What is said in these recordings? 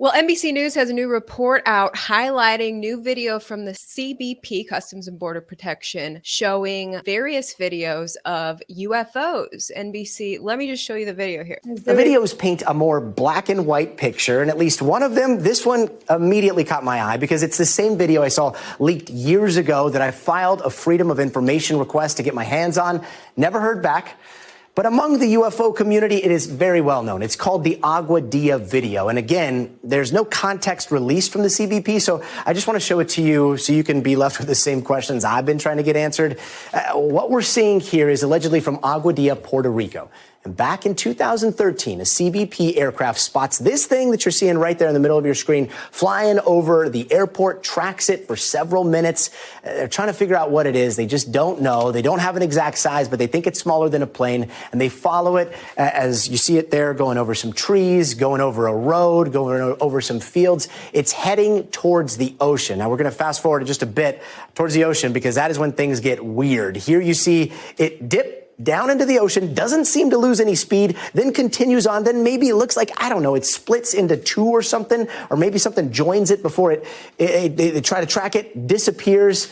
Well, NBC News has a new report out highlighting new video from the CBP, Customs and Border Protection, showing various videos of UFOs. NBC, let me just show you the video here. The videos paint a more black and white picture, and at least one of them, this one immediately caught my eye because it's the same video I saw leaked years ago that I filed a Freedom of Information request to get my hands on. Never heard back. But among the UFO community, it is very well known. It's called the Agua Dia video. And again, there's no context released from the CBP, so I just want to show it to you so you can be left with the same questions I've been trying to get answered. What we're seeing here is allegedly from Agua Dia, Puerto Rico. And back in 2013, a CBP aircraft spots this thing that you're seeing right there in the middle of your screen flying over the airport, tracks it for several minutes. They're trying to figure out what it is. They just don't know. They don't have an exact size, but they think it's smaller than a plane. And they follow it as you see it there going over some trees, going over a road, going over some fields. It's heading towards the ocean. Now, we're going to fast forward just a bit towards the ocean because that is when things get weird. Here you see it dip down into the ocean, doesn't seem to lose any speed, then continues on. Then maybe it looks like, I don't know, it splits into two or something, or maybe something joins it before they try to track it, disappears,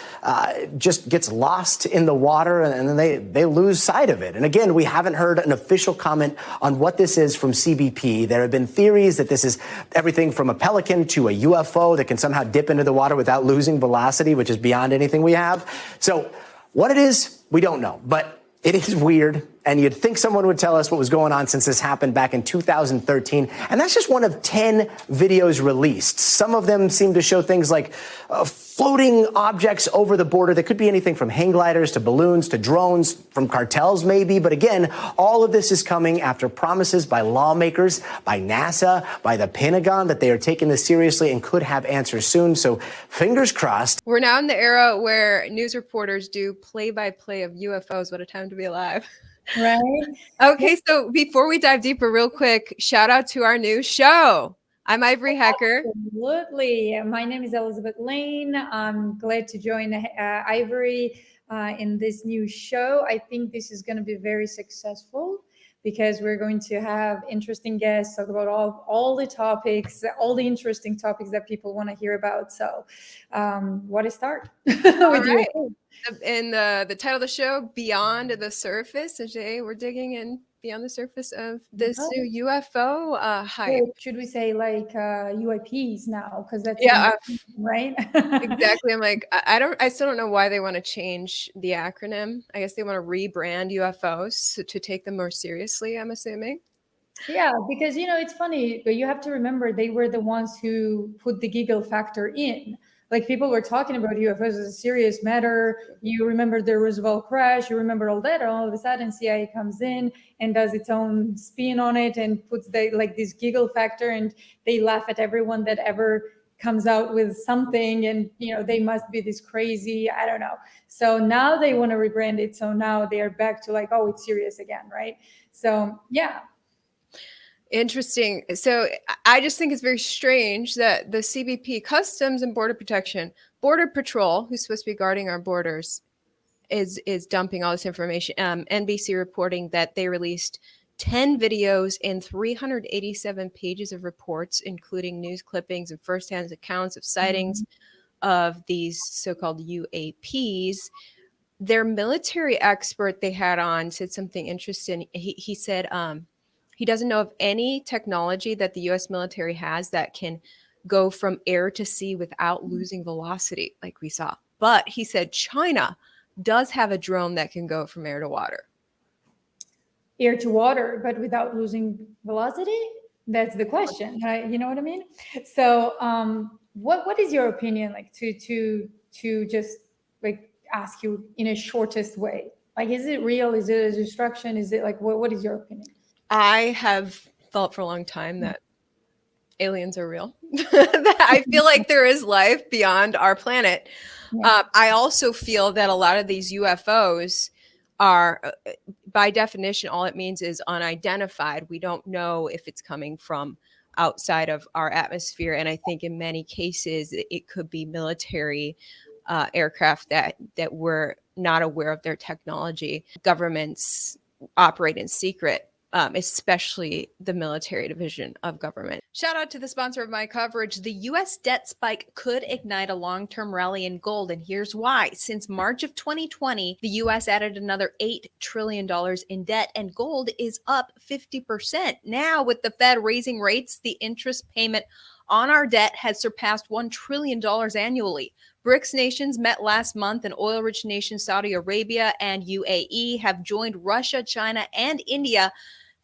just gets lost in the water, and then they lose sight of it. And again, we haven't heard an official comment on what this is from CBP. There have been theories that this is everything from a pelican to a UFO that can somehow dip into the water without losing velocity, which is beyond anything we have. So what it is, we don't know. But it is weird, and you'd think someone would tell us what was going on since this happened back in 2013. And that's just one of 10 videos released. Some of them seem to show things like floating objects over the border that could be anything from hang gliders to balloons to drones, from cartels maybe. But again, all of this is coming after promises by lawmakers, by NASA, by the Pentagon that they are taking this seriously and could have answers soon. So fingers crossed. We're now in the era where news reporters do play-by-play of UFOs. What a time to be alive. Right. Okay, so before we dive deeper, real quick, shout out to our new show. I'm Ivory Hecker. Absolutely. My name is Elizabeth Lane. I'm glad to join Ivory in this new show. I think this is going to be very successful because we're going to have interesting guests, talk about all the topics, all the interesting topics that people want to hear about. So what a start. All right. And the title of the show, Beyond the Surface. So Jay, we're digging in beyond the surface of this new UFO hype. Should we say like UAPs now? Because that's right. Exactly. I'm like, I still don't know why they want to change the acronym. I guess they want to rebrand UFOs to take them more seriously, I'm assuming. Yeah, because it's funny, but you have to remember they were the ones who put the giggle factor in. Like people were talking about UFOs as a serious matter. You remember the Roosevelt crash, you remember all that, and all of a sudden CIA comes in and does its own spin on it and puts this giggle factor, and they laugh at everyone that ever comes out with something, and they must be this crazy, I don't know. So now they want to rebrand it. So now they are back to like, oh, it's serious again, right? So yeah. Interesting. So I just think it's very strange that the CBP, Customs and Border Protection, Border Patrol, who's supposed to be guarding our borders, is dumping all this information. NBC reporting that they released 10 videos and 387 pages of reports, including news clippings and firsthand accounts of sightings of these so-called UAPs. Their military expert they had on said something interesting. He said, he doesn't know of any technology that the U.S. military has that can go from air to sea without losing velocity like we saw. But he said China does have a drone that can go from air to water. Air to water, but without losing velocity? That's the question. You know what I mean? So what is your opinion, like to just like ask you in a shortest way? Like, is it real? Is it a destruction? Is it like, what is your opinion? I have felt for a long time that aliens are real. I feel like there is life beyond our planet. Yeah. I also feel that a lot of these UFOs are, by definition, all it means is unidentified. We don't know if it's coming from outside of our atmosphere. And I think in many cases, it could be military aircraft that we're not aware of their technology. Governments operate in secret especially the military division of government. Shout out to the sponsor of my coverage. The U.S. debt spike could ignite a long-term rally in gold, and here's why. Since March of 2020, the U.S. added another $8 trillion in debt, and gold is up 50%. Now, with the Fed raising rates, the interest payment on our debt has surpassed $1 trillion annually. BRICS nations met last month, and oil-rich nations Saudi Arabia and UAE have joined Russia, China, and India.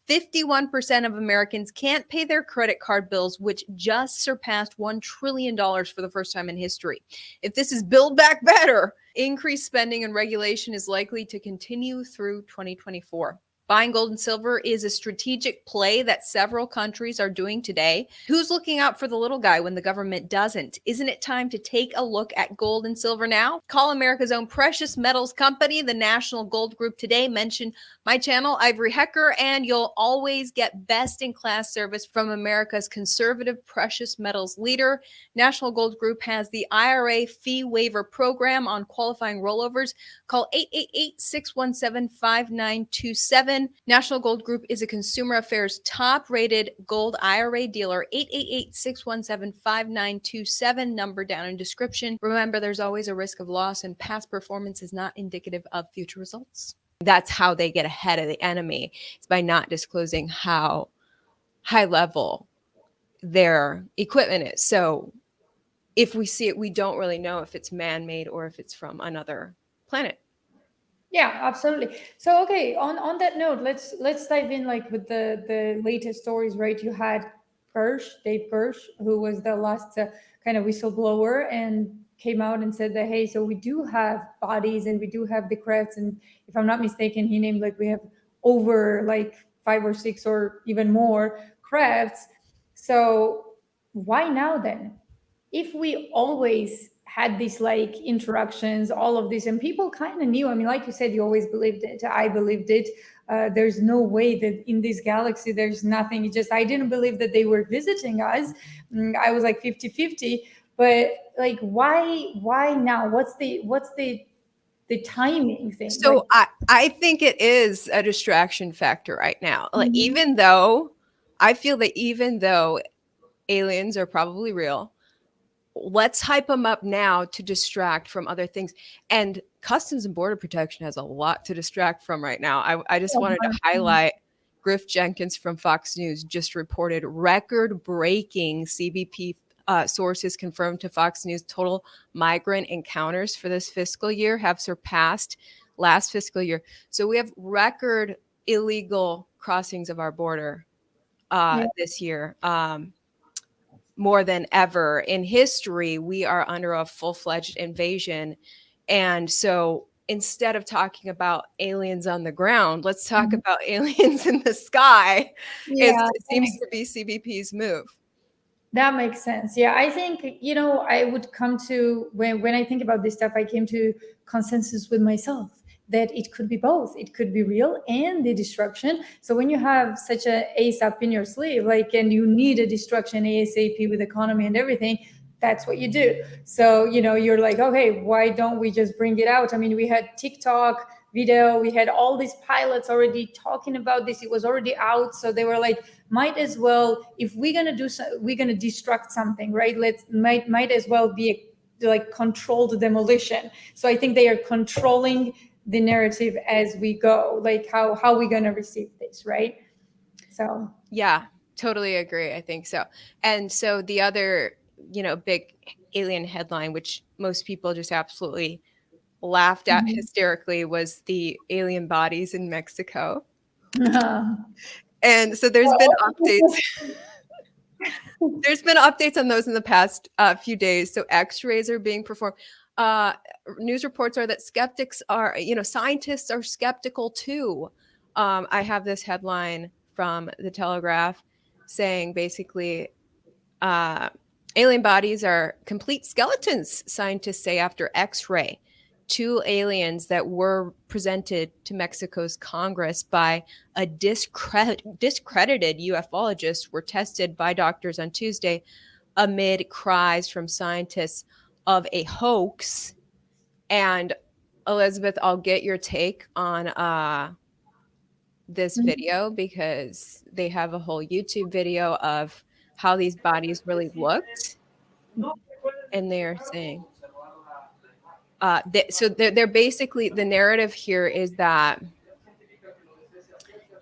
51% of Americans can't pay their credit card bills, which just surpassed $1 trillion for the first time in history. If this is Build Back Better, increased spending and regulation is likely to continue through 2024. Buying gold and silver is a strategic play that several countries are doing today. Who's looking out for the little guy when the government doesn't? Isn't it time to take a look at gold and silver now? Call America's own precious metals company, the National Gold Group, today. Mention my channel, Ivory Hecker, and you'll always get best-in-class service from America's conservative precious metals leader. National Gold Group has the IRA fee waiver program on qualifying rollovers. Call 888-617-5927. National Gold Group is a Consumer Affairs top-rated gold IRA dealer. 888-617-5927. Number down in description. Remember, there's always a risk of loss, and past performance is not indicative of future results. That's how they get ahead of the enemy. It's by not disclosing how high level their equipment is. So if we see it, we don't really know if it's man-made or if it's from another planet. Yeah, absolutely. So okay, on that note, let's dive in like with the latest stories, right? You had Dave Kirsch, who was the last kind of whistleblower and came out and said that, hey, so we do have bodies and we do have the crafts, and if I'm not mistaken, he named like we have over like 5 or 6 or even more crafts. So why now then? If we always had these like interactions, all of this, and people kind of knew. I mean, like you said, you always believed it. I believed it. There's no way that in this galaxy there's nothing. It just, I didn't believe that they were visiting us. I was like 50-50. But like, why now? What's the timing thing? So Like, I think it is a distraction factor right now. Like, even though I feel that even though aliens are probably real, let's hype them up now to distract from other things. And Customs and Border Protection has a lot to distract from right now. I just wanted to highlight Griff Jenkins from Fox News just reported record-breaking CBP sources confirmed to Fox News total migrant encounters for this fiscal year have surpassed last fiscal year. So we have record illegal crossings of our border this year. More than ever in history, we are under a full-fledged invasion. And so instead of talking about aliens on the ground, let's talk about aliens in the sky. yeah, It seems to be CBP's move. that makes sense. Yeah, I think, I would come to, when I think about this stuff, I came to consensus with myself that it could be both. It could be real and the destruction. So when you have such a ace up in your sleeve, like, and you need a destruction ASAP with economy and everything, that's what you do. So, you're like, okay, why don't we just bring it out? I mean, we had TikTok video, we had all these pilots already talking about this. It was already out. So they were like, might as well, if we're going to do so, we're going to destruct something, right? Might as well be like controlled demolition. So I think they are controlling the narrative as we go, like how we going to receive this, right? So yeah, totally agree. I think so. And so the other, big alien headline, which most people just absolutely laughed at hysterically, was the alien bodies in Mexico. And so there's been updates. There's been updates on those in the past few days. So X-rays are being performed. News reports are that scientists are skeptical too. I have this headline from the Telegraph saying basically, alien bodies are complete skeletons, scientists say, after X-ray. 2 aliens that were presented to Mexico's Congress by a discredited ufologist were tested by doctors on Tuesday amid cries from scientists of a hoax. And Elizabeth, I'll get your take on this video because they have a whole YouTube video of how these bodies really looked, and they're saying, so they're basically, the narrative here is that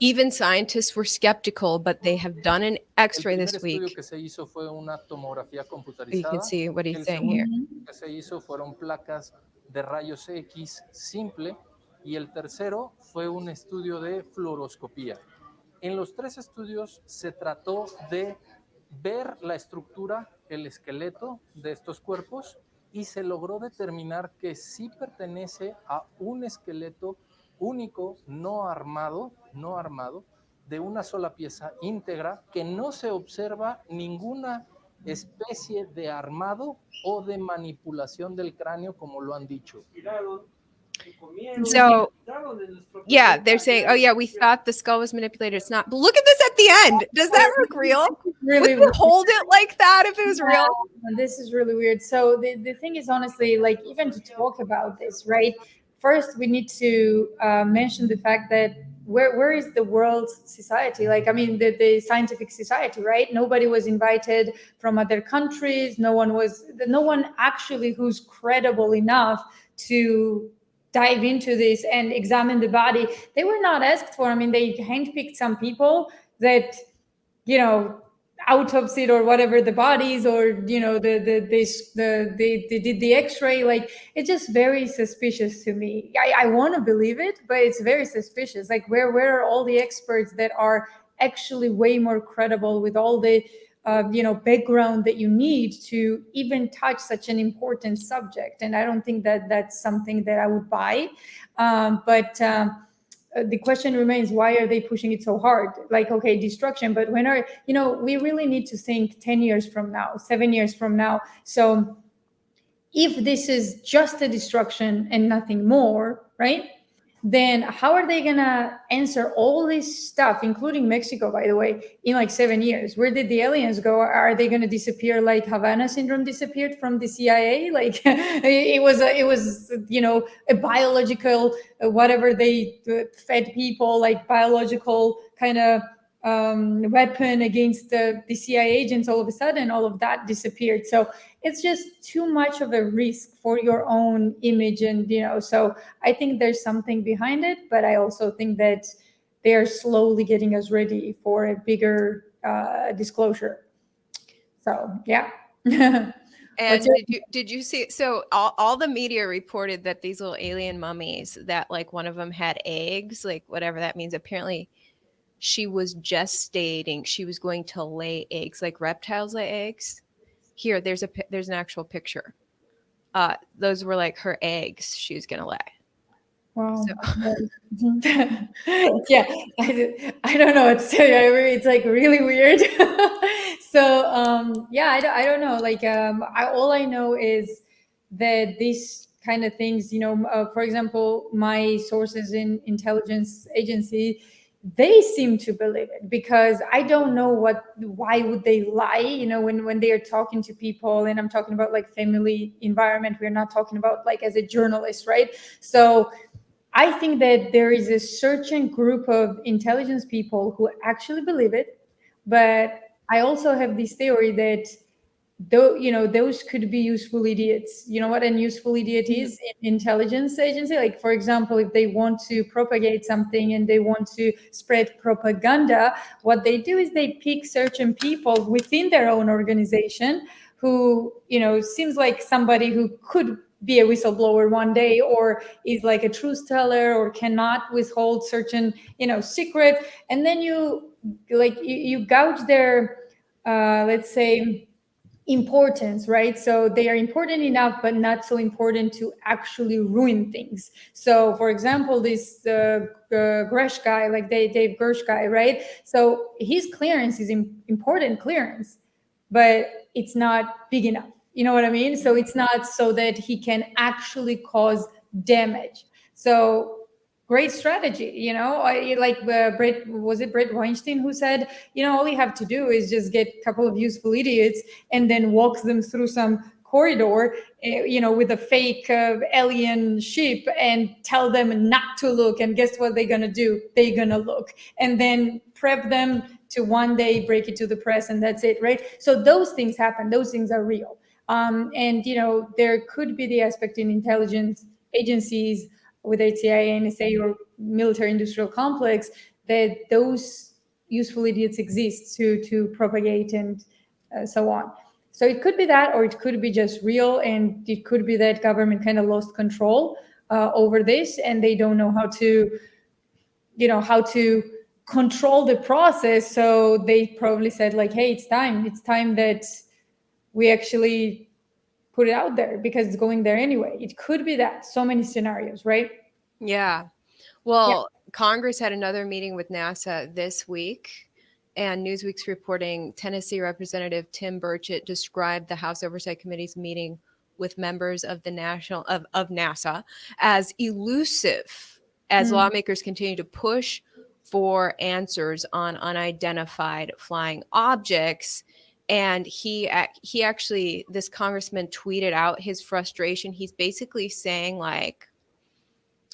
even scientists were skeptical, but they have done an X-ray El this primer estudio week. que se hizo fue una tomografía You can computarizada. see what he's El saying segundo here. estudio que se hizo fueron placas de rayos X simple y el tercero fue un estudio de fluoroscopía. En los tres estudios se trató de ver la estructura, el esqueleto de estos cuerpos y se logró determinar que sí pertenece a un esqueleto único, no armado, de una sola pieza íntegra, que no se observa ninguna especie de armado o de manipulación del cráneo, como lo han dicho. So, yeah, they're saying, oh, yeah, we thought the skull was manipulated. It's not. But look at this at the end. Does that look real? Really Would they hold it like that if it was real? This is really weird. So the thing is, honestly, like, even to talk about this, right? First, we need to mention the fact that where is the world society? Like, I mean, the scientific society, right? Nobody was invited from other countries. No one actually who's credible enough to dive into this and examine the body. They were not asked for. I mean, they handpicked some people that, autopsied or whatever the bodies, or they did the X-ray. Like, it's just very suspicious to me. I want to believe it, but it's very suspicious. Like, where are all the experts that are actually way more credible with all the background that you need to even touch such an important subject? And I don't think that that's something that I would buy. But the question remains, why are they pushing it so hard? Like, okay, destruction, but we really need to think 10 years from now, 7 years from now. So if this is just a destruction and nothing more, right? Then how are they gonna answer all this stuff, including Mexico, by the way, in like 7 years? Where did the aliens go? Are they gonna disappear like Havana syndrome disappeared from the CIA? Like, it was a biological whatever they fed people, like biological kind of weapon against the CIA agents. All of a sudden, all of that disappeared. So it's just too much of a risk for your own image. And, so I think there's something behind it, but I also think that they are slowly getting us ready for a bigger disclosure. So, yeah. And did you see? So all the media reported that these little alien mummies, that like one of them had eggs, like whatever that means. Apparently, she was gestating. She was going to lay eggs, like reptiles lay eggs. Here, there's an actual picture. Those were like her eggs she was gonna lay. Wow. So. Yeah, I don't know what to tell you. It's like really weird. So yeah, I don't know. Like, all I know is that these kind of things, for example, my sources in intelligence agency, they seem to believe it, because I don't know why would they lie, when they are talking to people. And I'm talking about like family environment. We're not talking about like as a journalist, right? So I think that there is a certain group of intelligence people who actually believe it, but I also have this theory that those could be useful idiots. You know what an useful idiot is in intelligence agency? Like, for example, if they want to propagate something and they want to spread propaganda, what they do is they pick certain people within their own organization who, seems like somebody who could be a whistleblower one day, or is like a truth teller, or cannot withhold certain, secrets. And then you gouge their, let's say, importance, right? So they are important enough, but not so important to actually ruin things. So, for example, this Gersh guy, like Dave Gersh guy, right? So his clearance is important clearance, but it's not big enough. You know what I mean? So it's not so that he can actually cause damage. So great strategy, Brett Weinstein who said, all you have to do is just get a couple of useful idiots and then walk them through some corridor, with a fake alien ship and tell them not to look. And guess what they're going to do? They're going to look and then prep them to one day break it to the press, and that's it, right? So those things happen. Those things are real. And, there could be the aspect in intelligence agencies, whether it's CIA, NSA, or military industrial complex, that those useful idiots exist to propagate and so on. So it could be that, or it could be just real, and it could be that government kind of lost control over this, and they don't know how to control the process. So they probably said like, hey, it's time that we actually put it out there because it's going there anyway. It could be that. So many scenarios, right? Yeah. Well, Congress had another meeting with NASA this week, and Newsweek's reporting Tennessee Representative Tim Burchett described the House Oversight Committee's meeting with members of the NASA as elusive as lawmakers continue to push for answers on unidentified flying objects. And he actually, this congressman tweeted out his frustration. He's basically saying like,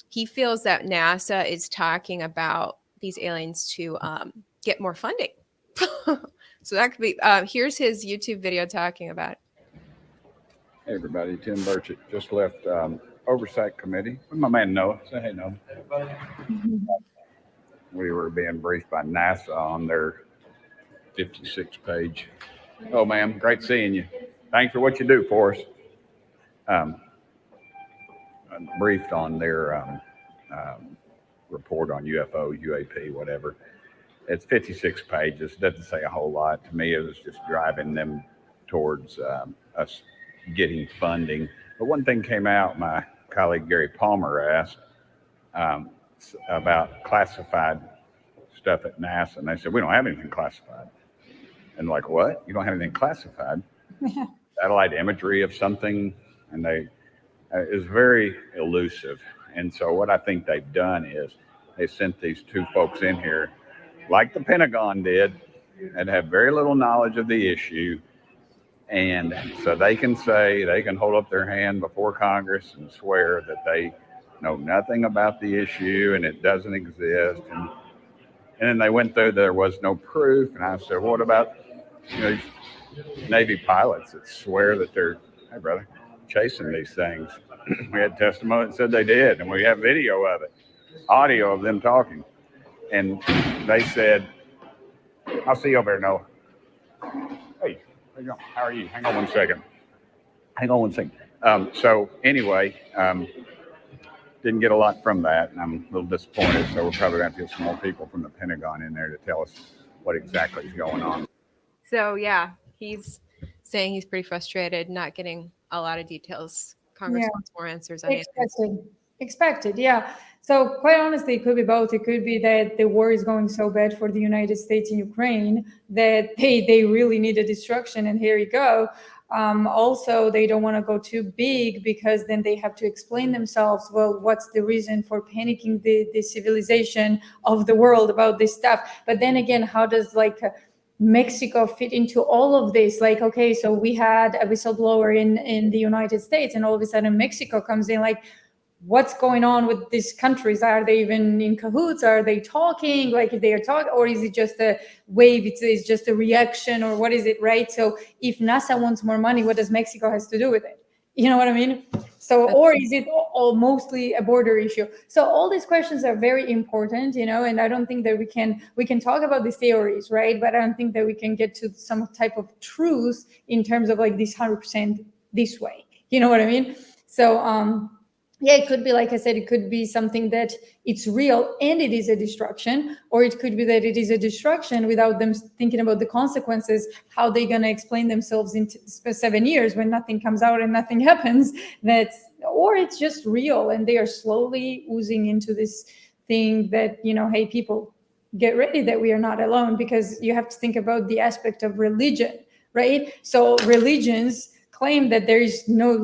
he feels that NASA is talking about these aliens to get more funding. So that could be, here's his YouTube video talking about it. Hey everybody, Tim Burchett just left Oversight Committee with my man Noah. Say hey Noah. We were being briefed by NASA on their 56-page. Oh ma'am, great seeing you. Thanks for what you do for us. Briefed on their report on UFO, UAP, whatever. It's 56 pages. Doesn't say a whole lot. To me, it was just driving them towards us getting funding. But one thing came out, my colleague Gary Palmer asked about classified stuff at NASA. And they said, we don't have anything classified. And like, what? You don't have anything classified? Satellite imagery of something. And they is very elusive. And so what I think they've done is they sent these two folks in here, like the Pentagon did, and have very little knowledge of the issue. And so they can hold up their hand before Congress and swear that they know nothing about the issue and it doesn't exist. And then they went through, there was no proof. And I said, what about Navy pilots that swear that they're, hey brother, chasing these things? We had testimony that said they did, and we have video of it, audio of them talking. And they said, I'll see you over there, Noah. Hey, how are you? Hang on one second. So anyway, didn't get a lot from that, and I'm a little disappointed. So we're probably going to have to get some more people from the Pentagon in there to tell us what exactly is going on. So yeah, he's saying he's pretty frustrated, not getting a lot of details. Congress wants more answers on it. Expected, yeah. So quite honestly, it could be both. It could be that the war is going so bad for the United States in Ukraine that they really need a destruction, and here you go. Also, they don't want to go too big because then they have to explain themselves. Well, what's the reason for panicking the civilization of the world about this stuff? But then again, how does Mexico fit into all of this? Like, okay, so we had a whistleblower in the United States, and all of a sudden Mexico comes in. Like, what's going on with these countries? Are they even in cahoots? Are they talking? Like, if they are talking, or is it just a wave? It's just a reaction, or what is it, right? So if NASA wants more money, what does Mexico has to do with it? You know what I mean? So, or is it all mostly a border issue? So all these questions are very important, and I don't think that we can talk about the theories, right? But I don't think that we can get to some type of truth in terms of like this 100% this way. You know what I mean? So, yeah, it could be, like I said, it could be something that it's real and it is a destruction, or it could be that it is a destruction without them thinking about the consequences, how they're going to explain themselves in 7 years when nothing comes out and nothing happens. Or it's just real and they are slowly oozing into this thing that, hey, people, get ready that we are not alone, because you have to think about the aspect of religion, right? So religions claim that there is no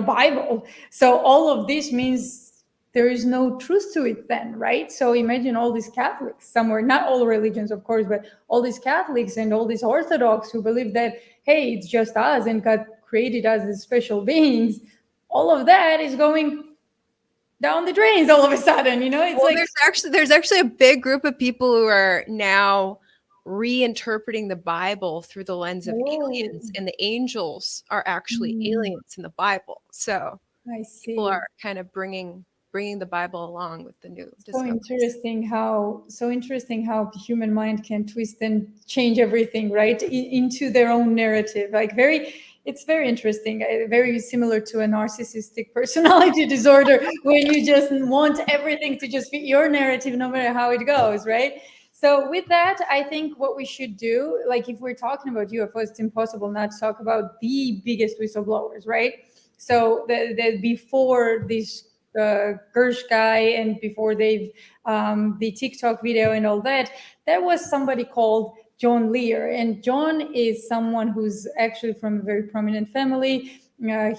Bible. So all of this means there is no truth to it then, right? So imagine all these Catholics somewhere, not all religions, of course, but all these Catholics and all these Orthodox who believe that, hey, it's just us and God created us as special beings, all of that is going down the drains all of a sudden, you know? It's Well, like there's actually a big group of people who are now reinterpreting the Bible through the lens of aliens, and the angels are actually aliens in the Bible. So I see. people are kind of bringing the Bible along with the new So discoveries. interesting how the human mind can twist and change everything, right, into their own narrative. Like it's very interesting, very similar to a narcissistic personality disorder, when you just want everything to just fit your narrative, no matter how it goes, right? So with that, I think what we should do, like if we're talking about UFOs, it's impossible not to talk about the biggest whistleblowers, right? So the before this Gersh guy, and before they've the TikTok video and all that, there was somebody called John Lear, and John is someone who's actually from a very prominent family.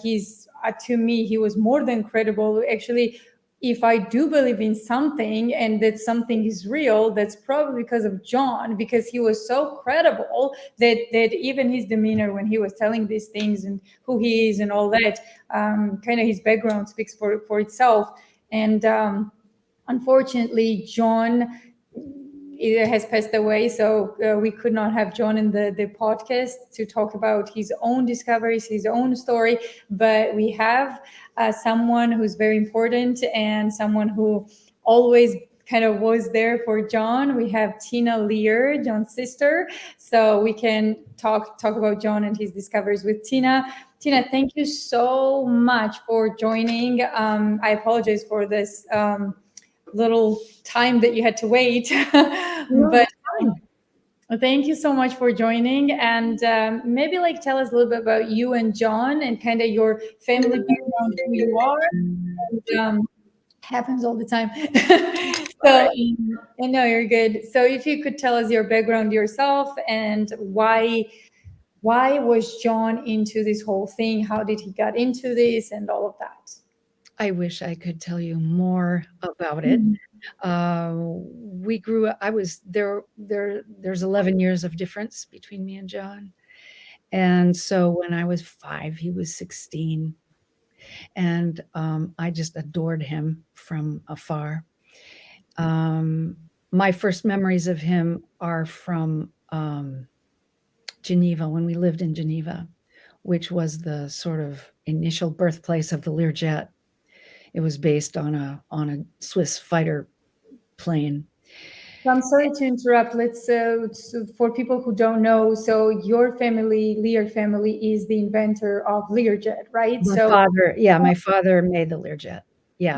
He's to me, he was more than credible. Actually, if I do believe in something and that something is real, that's probably because of John, because he was so credible that even his demeanor when he was telling these things and who he is and all that, kind of his background speaks for itself. And unfortunately, John has passed away, so we could not have John in the podcast to talk about his own discoveries, his own story. But we have someone who's very important and someone who always kind of was there for John. We have Tina Lear, John's sister, so we can talk about John and his discoveries with Tina. Tina, thank you so much for joining. I apologize for this little time that you had to wait, but thank you so much for joining. And maybe like tell us a little bit about you and John and kind of your family background, who you are. And, happens all the time. So and no, you're good. So if you could tell us your background yourself, and why was John into this whole thing? How did he get into this and all of that? I wish I could tell you more about it. We grew up, I was there, there's 11 years of difference between me and John. And so when I was 5, he was 16. And I just adored him from afar. My first memories of him are from Geneva, when we lived in Geneva, which was the sort of initial birthplace of the Learjet. It was based on a Swiss fighter plane. So I'm sorry to interrupt. Let's for people who don't know. So your family, Lear family, is the inventor of Learjet, right? My father made the Learjet. Yeah.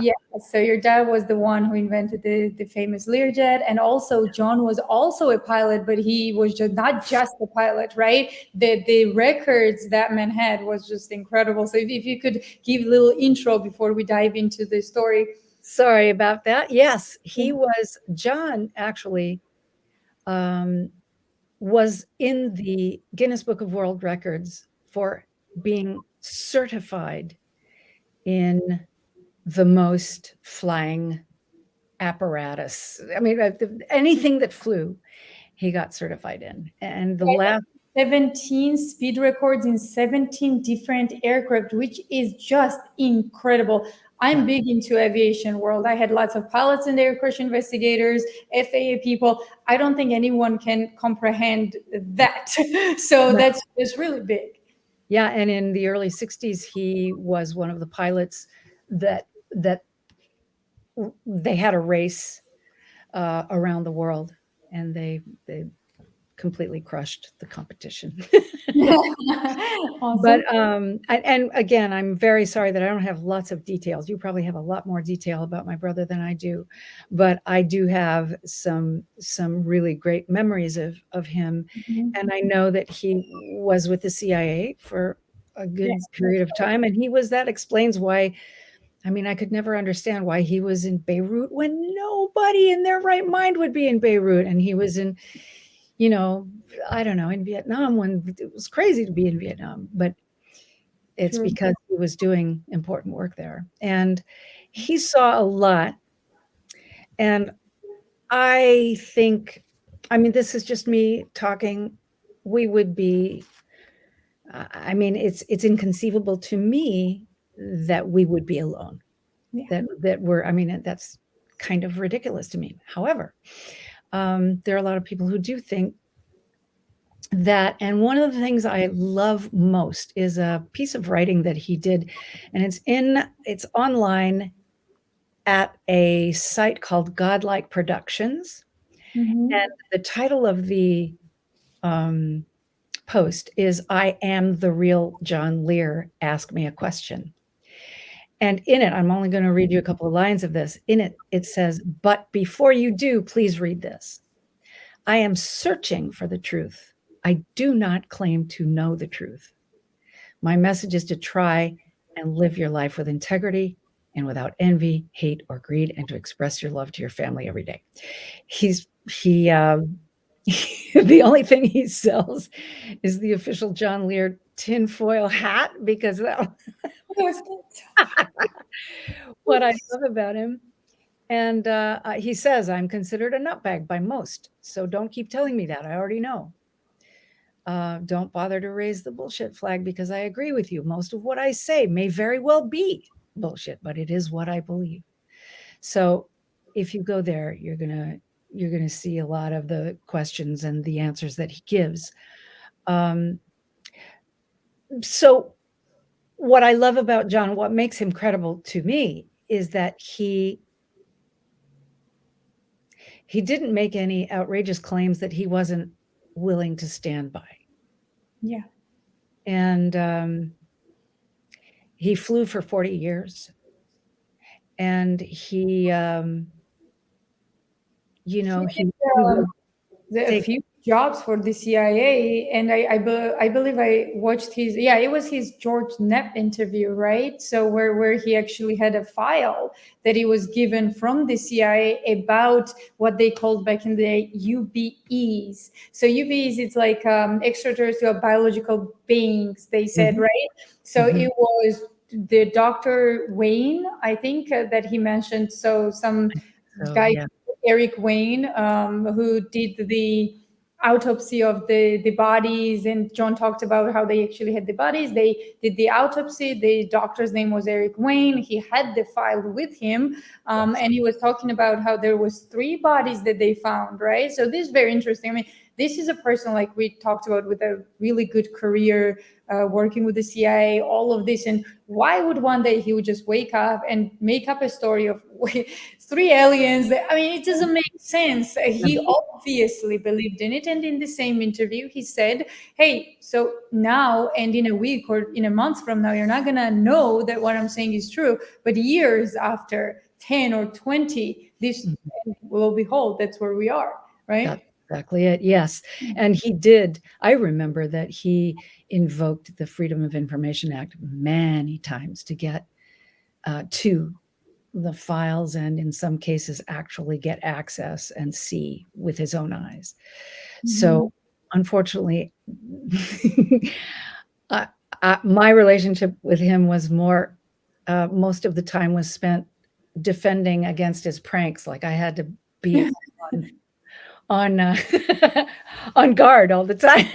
So your dad was the one who invented the famous Learjet, and also John was also a pilot, but he was just not just a pilot, right? The records that man had was just incredible. So if you could give a little intro before we dive into the story. Sorry about that. Yes, John actually was in the Guinness Book of World Records for being certified in the most flying apparatus. I mean, anything that flew, he got certified in. And the last 17 speed records in 17 different aircraft, which is just incredible. I'm big into aviation world. I had lots of pilots and air crash investigators, FAA people. I don't think anyone can comprehend that. So that's really big. Yeah, and in the early 60s, he was one of the pilots that they had a race around the world, and they completely crushed the competition. Awesome. But and again, I'm very sorry that I don't have lots of details. You probably have a lot more detail about my brother than I do, but I do have some really great memories of him. And I know that he was with the CIA for a good period of time, and that explains why. I mean, I could never understand why he was in Beirut when nobody in their right mind would be in Beirut, and he was in, I don't know, in Vietnam when it was crazy to be in Vietnam, but it's because he was doing important work there. And he saw a lot. And I think, I mean, this is just me talking. We would be I mean, it's inconceivable to me that we would be alone. Yeah. That we're, I mean, that's kind of ridiculous to me. However, there are a lot of people who do think that. And one of the things I love most is a piece of writing that he did, and it's online at a site called Godlike Productions. Mhm. And the title of the post is "I am the real John Lear. Ask me a question." And in it, I'm only going to read you a couple of lines of this. In it, it says, "But before you do, please read this. I am searching for the truth. I do not claim to know the truth. My message is to try and live your life with integrity and without envy, hate, or greed, and to express your love to your family every day." He the only thing he sells is the official John Lear tinfoil hat, because that what I love about him. And he says, "I'm considered a nutbag by most, so don't keep telling me that. I already know. Don't bother to raise the bullshit flag, because I agree with you. Most of what I say may very well be bullshit, but it is what I believe." So if you go there, you're gonna see a lot of the questions and the answers that he gives. So what I love about John, what makes him credible to me, is that he didn't make any outrageous claims that he wasn't willing to stand by. Yeah. And he flew for 40 years, and he would A take. few jobs for the CIA, and I believe I watched his, yeah, it was his George Knapp interview, right? So where he actually had a file that he was given from the CIA about what they called back in the day UBEs. So UBEs, it's like extraterrestrial biological beings, they said, Mhm. right? So Mhm. it was the Dr. Wayne, I think, that he mentioned. So some So, guy, yeah. Eric Wayne, who did the autopsy of the bodies, and John talked about how they actually had the bodies. They did the autopsy. The doctor's name was Eric Wayne. He had the file with him, and he was talking about how there was 3 bodies that they found, right? So this is very interesting. I mean, this is a person, like we talked about, with a really good career, working with the CIA, all of this. And why would one day he would just wake up and make up a story of 3 aliens? I mean, it doesn't make sense. He obviously believed in it. And in the same interview, he said, "Hey, so now and in a week or in a month from now, you're not going to know that what I'm saying is true. But years after, 10 or 20, this, lo and behold, that's where we are," right? That's exactly it. Yes. And he did. I remember that he invoked the Freedom of Information Act many times to get to the files, and in some cases actually get access and see with his own eyes. So unfortunately, my relationship with him was more, most of the time was spent defending against his pranks. Like, I had to be on on guard all the time.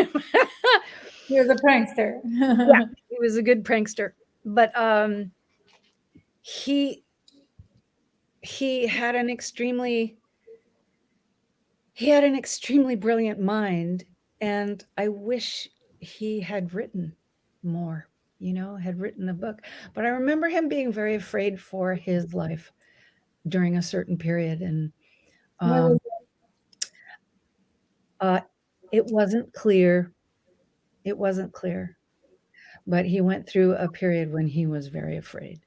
He was a prankster. Yeah, he was a good prankster. But he had an extremely brilliant mind, and I wish he had written more, had written a book. But I remember him being very afraid for his life during a certain period, and Why was it wasn't clear. It wasn't clear, but he went through a period when he was very afraid,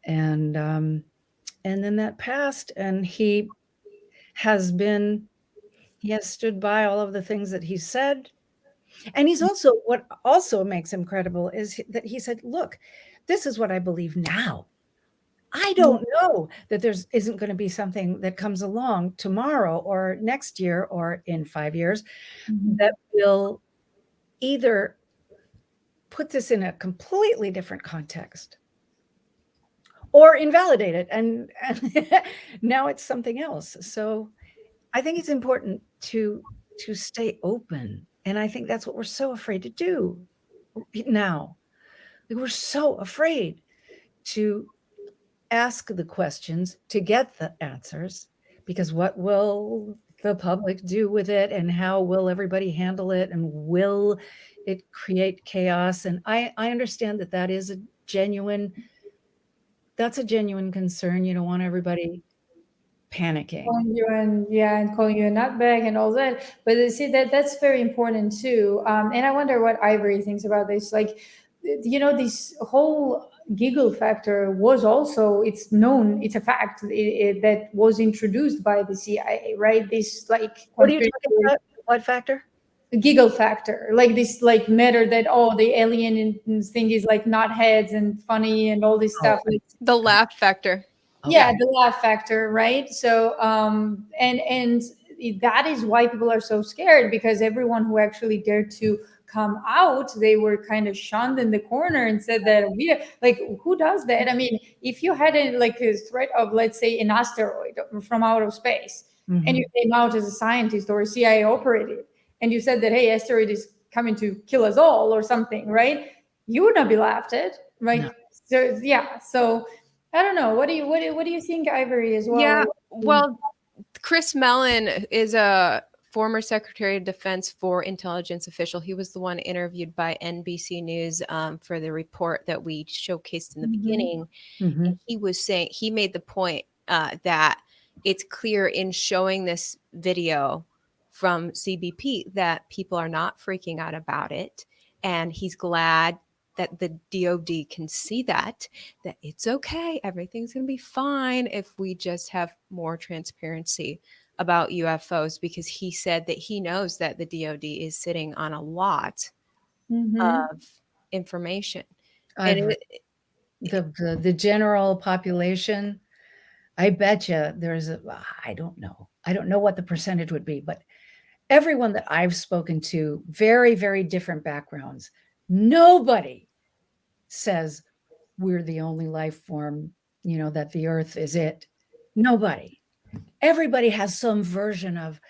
and then that passed, and he has stood by all of the things that he said. And he's also, what also makes him credible is that he said, "Look, this is what I believe now. I don't know that isn't going to be something that comes along tomorrow or next year or in 5 years that will either put this in a completely different context or invalidate it, and now it's something else." So I think it's important to stay open, and I think that's what we're so afraid to do. now. We're so afraid to ask the questions, to get the answers, because what will the public do with it, and how will everybody handle it, and will it create chaos? And I understand that that is that's a genuine concern. You don't want everybody panicking. Calling you and calling you a nutbag and all that. But you see that's very important too. And I wonder what Ivory thinks about this. Like, this whole giggle factor was also, it's known, it's a fact that was introduced by the CIA, right? This like What are you talking about? What factor? giggle factor, like this like matter that, oh, the alien thing is like not heads and funny and all this stuff. Like, The laugh factor. yeah, the laugh factor, right? So and that is why people are so scared, because everyone who actually dared to come out, they were kind of shunned in the corner and said that we, like, who does that? I mean, if you had a threat of, let's say, an asteroid from outer space, and you came out as a scientist or a CIA operative, and you said that, hey, asteroid is coming to kill us all or something, right? You would not be laughed at, right? No. So yeah, so I don't know. What do you think, Ivory, as well? Yeah, well, Chris Mellon is a former Secretary of Defense for intelligence official. He was the one interviewed by NBC News for the report that we showcased in the beginning. And he was saying, he made the point that it's clear in showing this video from CBP that people are not freaking out about it. And he's glad that the DOD can see that it's okay. Everything's going to be fine if we just have more transparency about UFOs, because he said that he knows that the DOD is sitting on a lot of information. And The general population, I bet you I don't know what the percentage would be, but everyone that I've spoken to, very, very different backgrounds, nobody says we're the only life form, that the earth is it. Nobody. Everybody has some version of,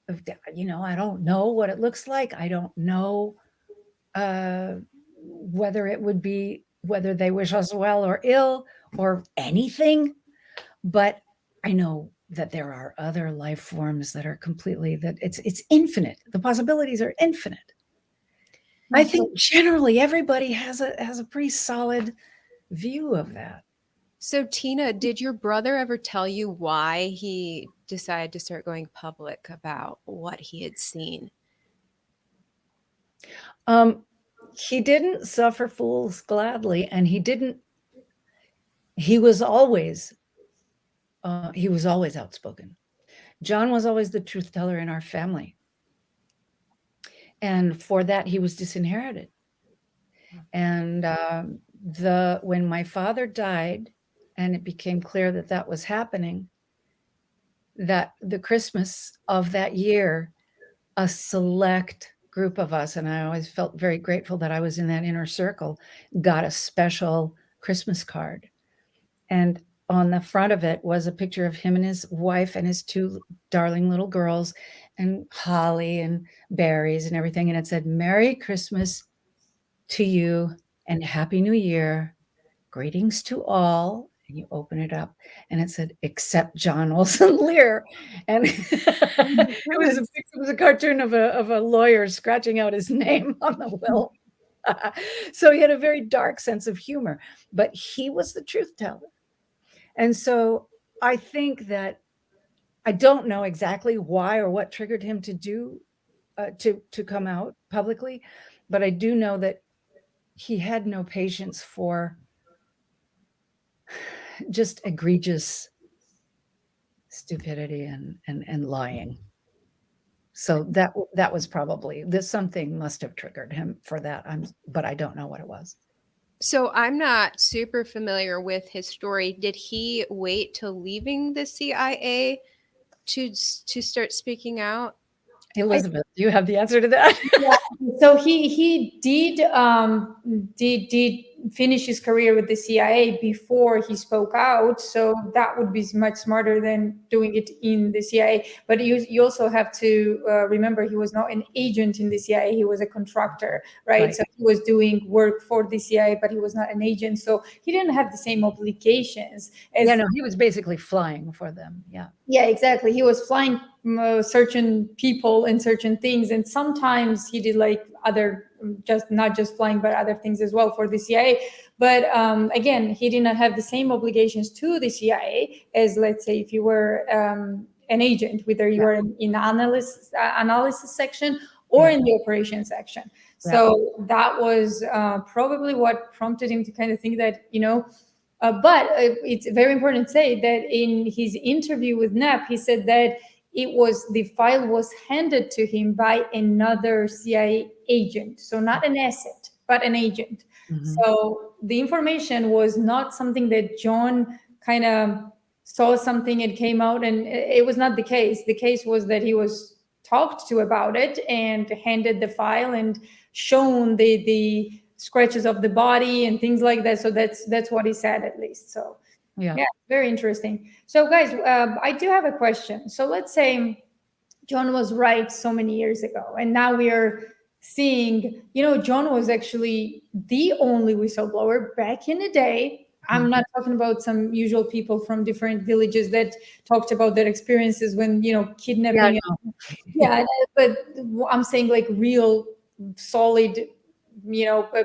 I don't know what it looks like. I don't know whether they wish us well or ill or anything, but I know that there are other life forms that are that it's infinite. The possibilities are infinite. I think generally everybody has a pretty solid view of that. so, Tina, did your brother ever tell you why he decided to start going public about what he had seen? He didn't suffer fools gladly, and he was always outspoken. John was always the truth teller in our family. And for that, he was disinherited. And when my father died, and it became clear that that was happening, that the Christmas of that year, a select group of us, and I always felt very grateful that I was in that inner circle, got a special Christmas card. And on the front of it was a picture of him and his wife and his two darling little girls, and holly and berries and everything. And it said, "Merry Christmas to you and Happy New Year. Greetings to all." And you open it up and it said, "Except John Olson Lear." And it was a cartoon of a lawyer scratching out his name on the will. So he had a very dark sense of humor, but he was the truth teller. And so I think that I don't know exactly why or what triggered him to do to come out publicly, but I do know that he had no patience for just egregious stupidity and lying. So that was probably something must have triggered him for that. But I don't know what it was. So I'm not super familiar with his story. Did he wait till leaving the CIA to start speaking out? Elizabeth, do you have the answer to that? Yeah. So he did finish his career with the CIA before he spoke out. So that would be much smarter than doing it in the CIA. But you also have to remember he was not an agent in the CIA. He was a contractor, right? So he was doing work for the CIA, but he was not an agent. So he didn't have the same obligations as. Yeah, no, he was basically flying for them. Yeah. Yeah, exactly. He was flying certain people and certain things, and sometimes he did like other, just not just flying, but other things as well for the CIA. But again, he did not have the same obligations to the CIA as, let's say, if you were an agent, whether you were in the analysis section or in the operations section. So that was probably what prompted him to kind of think that, but it's very important to say that in his interview with Knapp, he said that the file was handed to him by another CIA agent. So not an asset, but an agent. So the information was not something that John kind of saw something and came out, and it was not the case. The case was that he was talked to about it and handed the file and shown the scratches of the body and things like that. So that's what he said, at least. So yeah, very interesting. So guys, I do have a question. So let's say John was right so many years ago, and now we are seeing, John was actually the only whistleblower back in the day. I'm not talking about some usual people from different villages that talked about their experiences when, kidnapping. But I'm saying like real solid,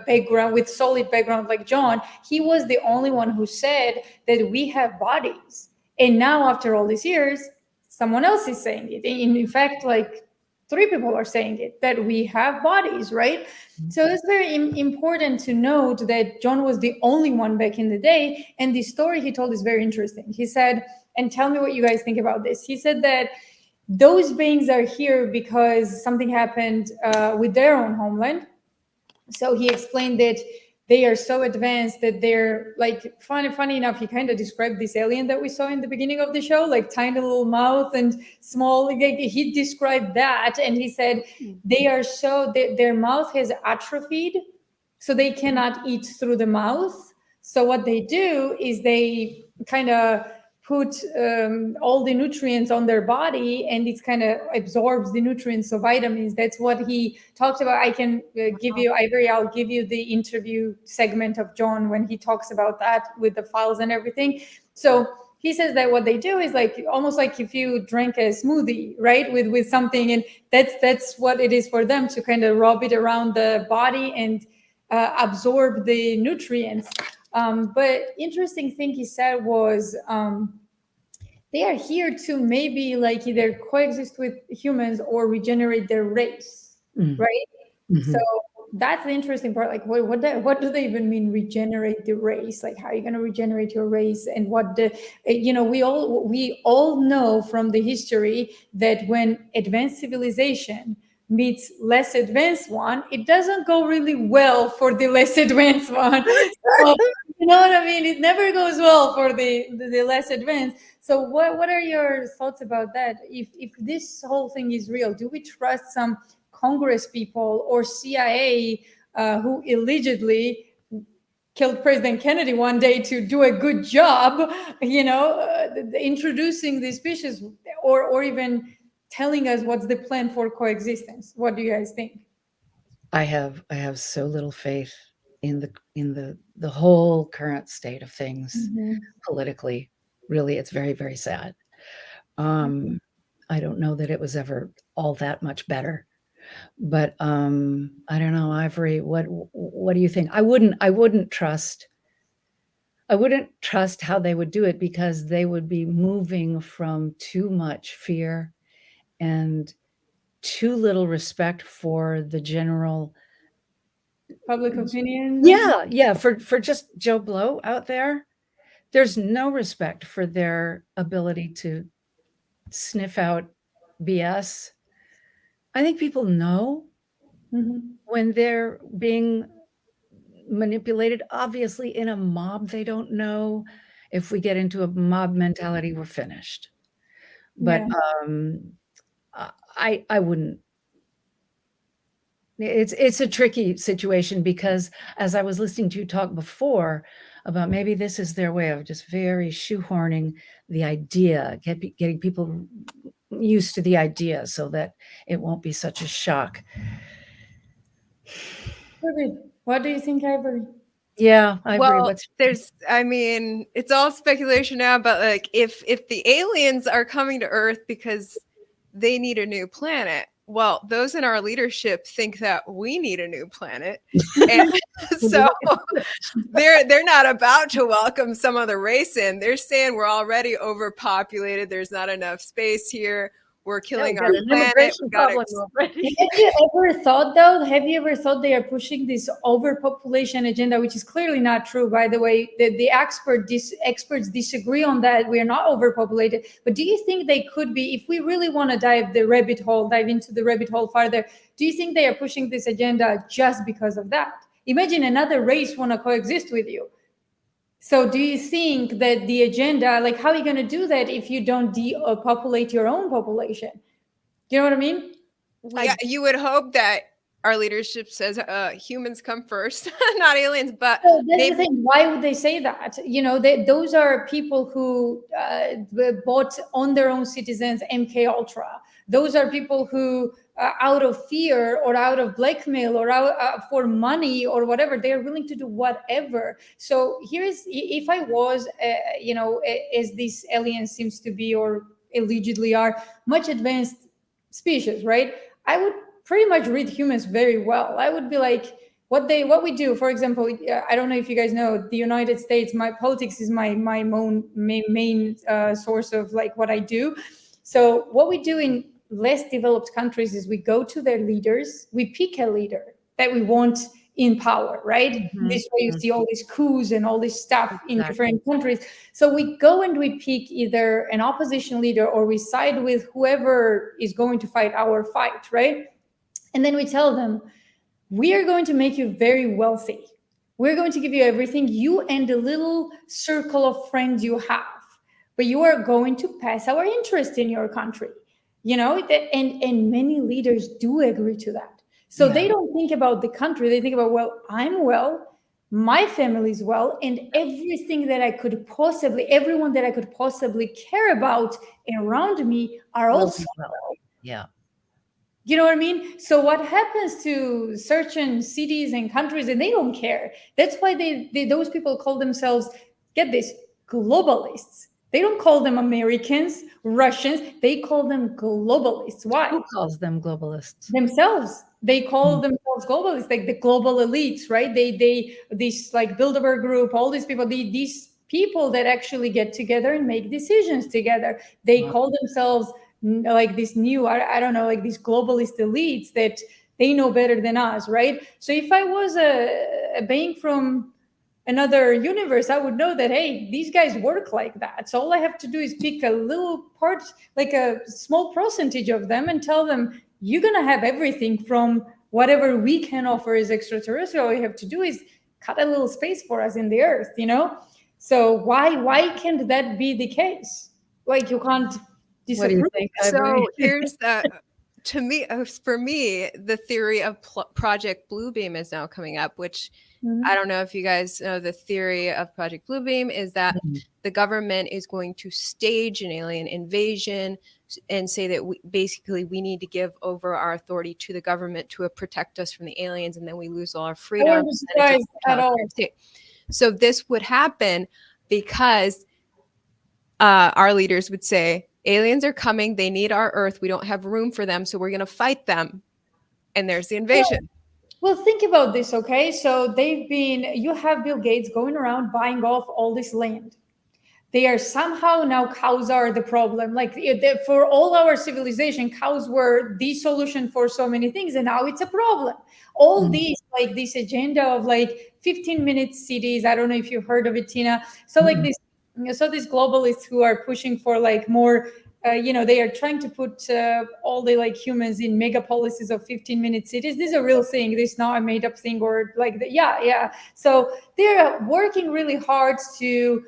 background, with solid background like John. He was the only one who said that we have bodies. And now after all these years, someone else is saying it. In fact, like 3 people are saying it, that we have bodies, right? So it's very important to note that John was the only one back in the day. And the story he told is very interesting. He said, and tell me what you guys think about this. He said that those beings are here because something happened with their own homeland. So he explained that they are so advanced that they're like, funny enough, he kind of described this alien that we saw in the beginning of the show, like tiny little mouth and small. He described that, and he said they are their mouth has atrophied, so they cannot eat through the mouth. So what they do is they kind of put all the nutrients on their body, and it kind of absorbs the nutrients, so vitamins. That's what he talked about. I can give you, Ivory, I'll give you the interview segment of John when he talks about that with the files and everything. So he says that what they do is like almost like if you drink a smoothie, right, with something, and that's what it is for them, to kind of rub it around the body and absorb the nutrients. But interesting thing he said was they are here to maybe like either coexist with humans or regenerate their race, right? So that's the interesting part. Like, what do they even mean, regenerate the race? Like, how are you going to regenerate your race? And what we all know from the history that when advanced civilization meets less advanced one, it doesn't go really well for the less advanced one. So, you know what I mean? It never goes well for the less advanced. So what are your thoughts about that? If this whole thing is real, do we trust some Congress people or CIA who allegedly killed President Kennedy one day to do a good job, introducing the species, or even telling us what's the plan for coexistence? What do you guys think? I have so little faith in the whole current state of things politically. Really, it's very, very sad. I don't know that it was ever all that much better, but I don't know, Ivory. What do you think? I wouldn't trust how they would do it, because they would be moving from too much fear and too little respect for the general public opinion. Yeah, for just Joe Blow out there. There's no respect for their ability to sniff out BS. I think people know when they're being manipulated. Obviously, in a mob, they don't know. If we get into a mob mentality, we're finished. But I wouldn't It's a tricky situation because as I was listening to you talk before about maybe this is their way of just very shoehorning the idea, getting people used to the idea so that it won't be such a shock. What do you think, Ivory? Yeah, I agree. Well, I mean, it's all speculation now, but like if the aliens are coming to Earth because they need a new planet, well, those in our leadership think that we need a new planet. And so they're not about to welcome some other race in. They're saying we're already overpopulated. There's not enough space here. We're killing our planet. Have you ever thought, though? Have you ever thought they are pushing this overpopulation agenda, which is clearly not true, by the way? The experts disagree on that. We are not overpopulated. But do you think they could be, if we really want to dive into the rabbit hole farther, do you think they are pushing this agenda just because of that? Imagine another race want to coexist with you. So do you think that the agenda, like how are you going to do that if you don't depopulate your own population? Do you know what I mean? Yeah, you would hope that our leadership says humans come first, not aliens. But that's the thing. Why would they say that? You know, those are people who bought on their own citizens MK Ultra. Those are people who, out of fear or out of blackmail or out for money or whatever, they are willing to do whatever. So if I was, as these aliens seems to be or allegedly are much advanced species, right? I would pretty much read humans very well. I would be like, what we do, for example, I don't know if you guys know, the United States, my politics is my main source of like what I do. So what we do in less developed countries is we go to their leaders, we pick a leader that we want in power, right? Mm-hmm. This way you see all these coups and all this stuff in different countries. So we go and we pick either an opposition leader or we side with whoever is going to fight our fight, right? And then we tell them, we are going to make you very wealthy. We're going to give you everything, you and the little circle of friends you have, but you are going to pass our interest in your country. You know, and many leaders do agree to that. So they don't think about the country. They think about, well, I'm well, my family's well, and everyone that I could possibly care about around me are also well. Yeah. You know what I mean? So what happens to certain cities and countries, and they don't care. That's why those people call themselves, get this, globalists. They don't call them Americans, Russians. They call them globalists. Why? Who calls them globalists? Themselves. They call themselves globalists, like the global elites, right? This like Bilderberg group, all these people, these people that actually get together and make decisions together. They call themselves like this new, I don't know, like these globalist elites that they know better than us, right? So if I was a being from another universe, I would know that, hey, these guys work like that. So all I have to do is pick a little part, like a small percentage of them, and tell them, you're going to have everything from whatever we can offer as extraterrestrial. All you have to do is cut a little space for us in the earth, you know? So why can't that be the case? Like, you can't disapprove. What do you think? So here's for me, the theory of Project Bluebeam is now coming up, which I don't know if you guys know. The theory of Project Bluebeam is that the government is going to stage an alien invasion and say that we need to give over our authority to the government to protect us from the aliens, and then we lose all our freedom. I wouldn't be surprised at all. So this would happen because our leaders would say, aliens are coming, they need our Earth, we don't have room for them, so we're going to fight them. And there's the invasion. Well, think about this, okay? So you have Bill Gates going around buying off all this land. They are somehow now cows are the problem. Like for all our civilization, cows were the solution for so many things, and now it's a problem. All these, like this agenda of like 15-minute cities. I don't know if you heard of it, Tina. So like this, so these globalists who are pushing for like more. They are trying to put all the like humans in megapolises of 15-minute cities. This is a real thing. This is not a made up thing or like yeah. So they're working really hard to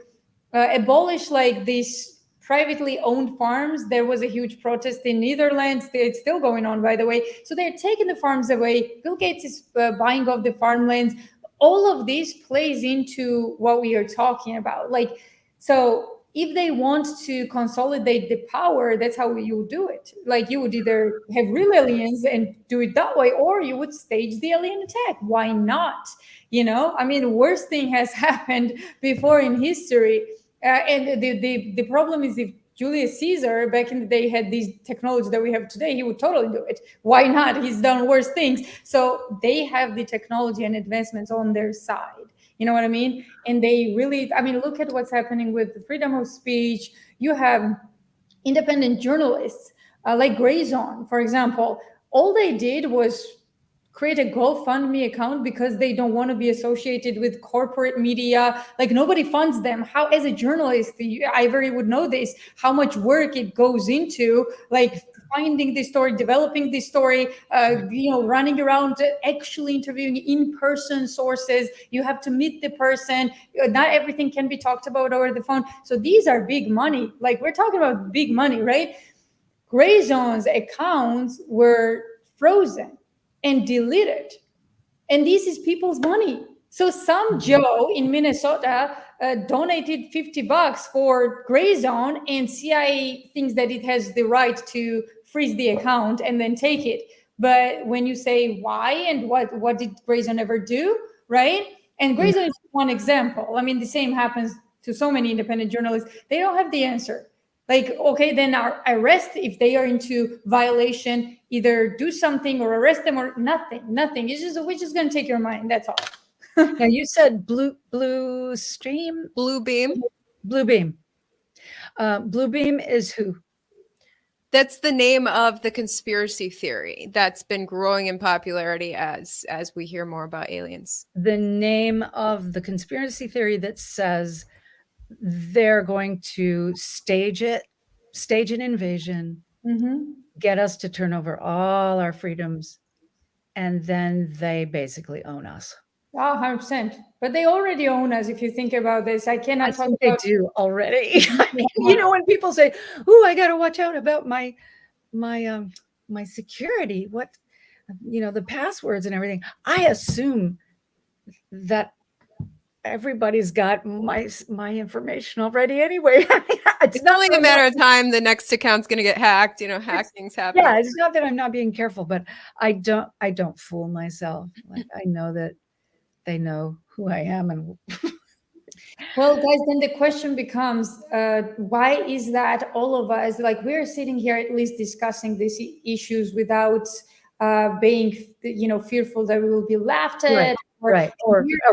abolish like this privately owned farms. There was a huge protest in Netherlands. It's still going on, by the way. So they're taking the farms away. Bill Gates is buying off the farmlands. All of this plays into what we are talking about. Like, so if they want to consolidate the power, that's how you do it. Like, you would either have real aliens and do it that way, or you would stage the alien attack. Why not? You know, I mean, the worst thing has happened before in history. And the problem is, if Julius Caesar back in the day had these technology that we have today, he would totally do it. Why not? He's done worse things. So they have the technology and advancements on their side. You know what I mean? And they really, I mean, look at what's happening with the freedom of speech. You have independent journalists like Grayzone, for example. All they did was create a GoFundMe account because they don't want to be associated with corporate media. Like, nobody funds them. How, as a journalist, Ivory would know this, how much work it goes into, like, finding this story, developing this story, you know, running around, actually interviewing in-person sources. You have to meet the person. Not everything can be talked about over the phone. So these are big money. Like, we're talking about big money, right? Grayzone's accounts were frozen and deleted. And this is people's money. So some Joe in Minnesota donated $50 for Grayzone, and CIA thinks that it has the right to freeze the account and then take it. But when you say why and what did Grayzone ever do, right? And Grayzone is one example. I mean, the same happens to so many independent journalists. They don't have the answer. Like, okay, then arrest if they are into violation, either do something or arrest them, or nothing. It's just, we're just going to take your money. That's all. Now, you said Blue Stream? Blue Beam. Bluebeam. Bluebeam is who? That's the name of the conspiracy theory that's been growing in popularity as we hear more about aliens. The name of the conspiracy theory that says they're going to stage an invasion, get us to turn over all our freedoms, and then they basically own us. 100%. But they already own us, if you think about this. I cannot talk think about... they do already. You know, when people say, "Ooh, I got to watch out about my security," what, you know, the passwords and everything, I assume that everybody's got my information already anyway. It's only a matter of time the next account's going to get hacked. You know, hacking's happening. Yeah, it's not that I'm not being careful, but I don't fool myself. Like, I know that they know who I am. And well, guys, then the question becomes, why is that all of us, like, we're sitting here at least discussing these issues without being, you know, fearful that we will be laughed at, or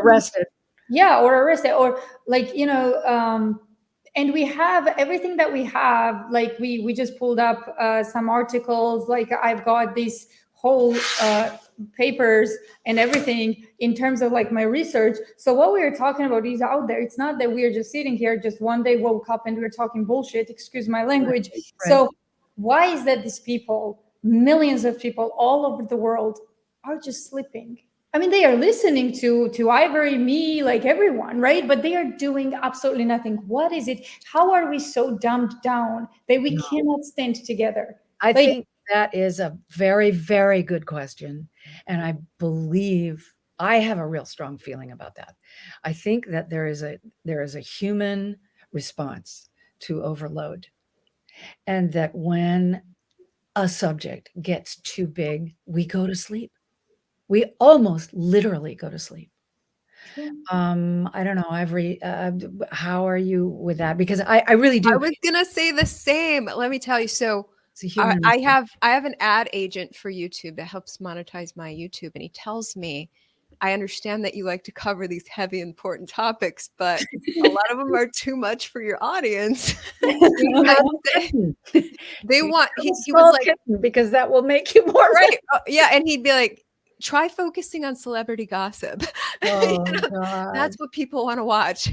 arrested. Yeah, or arrested, or like, you know, and we have everything that we have. Like, we just pulled up some articles. Like, I've got these whole papers and everything in terms of like my research. So what we are talking about is out there. It's not that we are just sitting here, just one day woke up and we're talking bullshit, excuse my language. Right. So why is that these people, millions of people all over the world, are just sleeping? I mean, they are listening to Ivory, me, like everyone, right? But they are doing absolutely nothing. What is it? How are we so dumbed down that we cannot stand together? I think that is a very, very good question. And I believe, I have a real strong feeling about that. I think that there is a human response to overload. And that when a subject gets too big, we go to sleep. We almost literally go to sleep. I don't know, Ivory, how are you with that? Because I really do. I was gonna say the same. Let me tell you. So I have an ad agent for YouTube that helps monetize my YouTube, and he tells me, I understand that you like to cover these heavy, important topics, but a lot of them are too much for your audience. They want, he was like, because that will make you more right. Yeah. And he'd be like, try focusing on celebrity gossip. Oh, that's what people want to watch.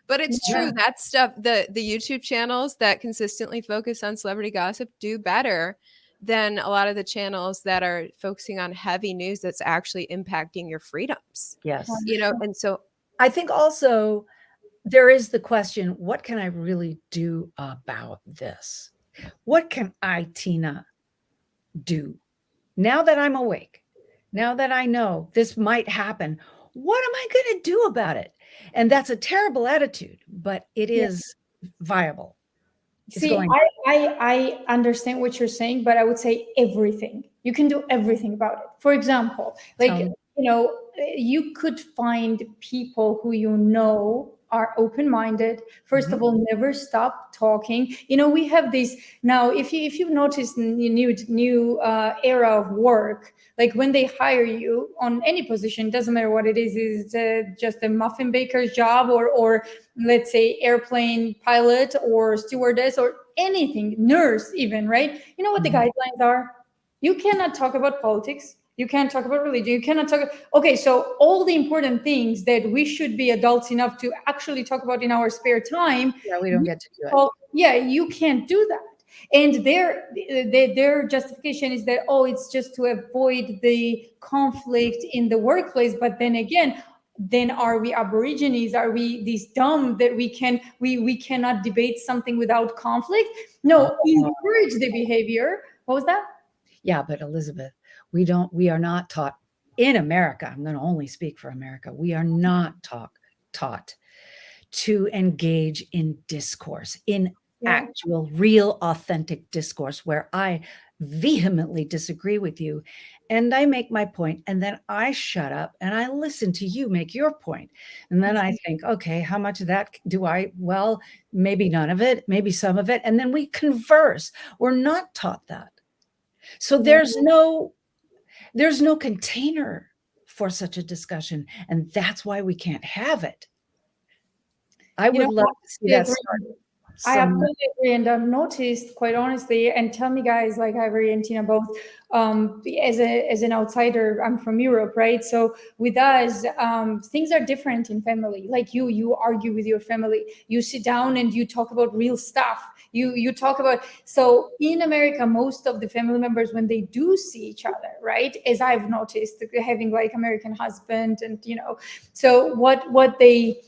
But it's true, that stuff, the YouTube channels that consistently focus on celebrity gossip do better than a lot of the channels that are focusing on heavy news that's actually impacting your freedoms. Yes. You know, and so I think also there is the question, what can I really do about this? What can I, Tina, do now that I'm awake? Now that I know this might happen, what am I going to do about it? And that's a terrible attitude, but it is viable. It's See, going. I understand what you're saying, but I would say everything. You can do everything about it. For example, like, Tell me. you could find people who are open-minded. First of all, never stop talking. We have this now. If you've noticed in the new era of work, like when they hire you on any position, doesn't matter what it is just a muffin baker's job, or let's say airplane pilot or stewardess or anything, nurse even, right? You know what the guidelines are? You cannot talk about politics. You can't talk about religion. You cannot talk. Okay, so all the important things that we should be adults enough to actually talk about in our spare time. Yeah, we don't get to do it. Well, yeah, you can't do that. And their justification is that, it's just to avoid the conflict in the workplace. But then again, then are we Aborigines? Are we these dumb that we cannot debate something without conflict? No, encourage the behavior. What was that? Yeah, but Elizabeth, we are not taught in America. I'm going to only speak for America. We are not taught to engage in discourse, in actual, real, authentic discourse, where I vehemently disagree with you and I make my point, and then I shut up and I listen to you make your point. And then I think, okay, how much of that do I? Well, maybe none of it, maybe some of it. And then we converse. We're not taught that. So there's no container for such a discussion. And that's why we can't have it. I would love to see that started. I absolutely agree. And I've noticed, quite honestly, and tell me guys, like Ivory and Tina both, as an outsider, I'm from Europe, right? So with us, things are different in family. Like you argue with your family, you sit down and you talk about real stuff. You talk about, so in America, most of the family members, when they do see each other, right, as I've noticed, having like American husband, and so what they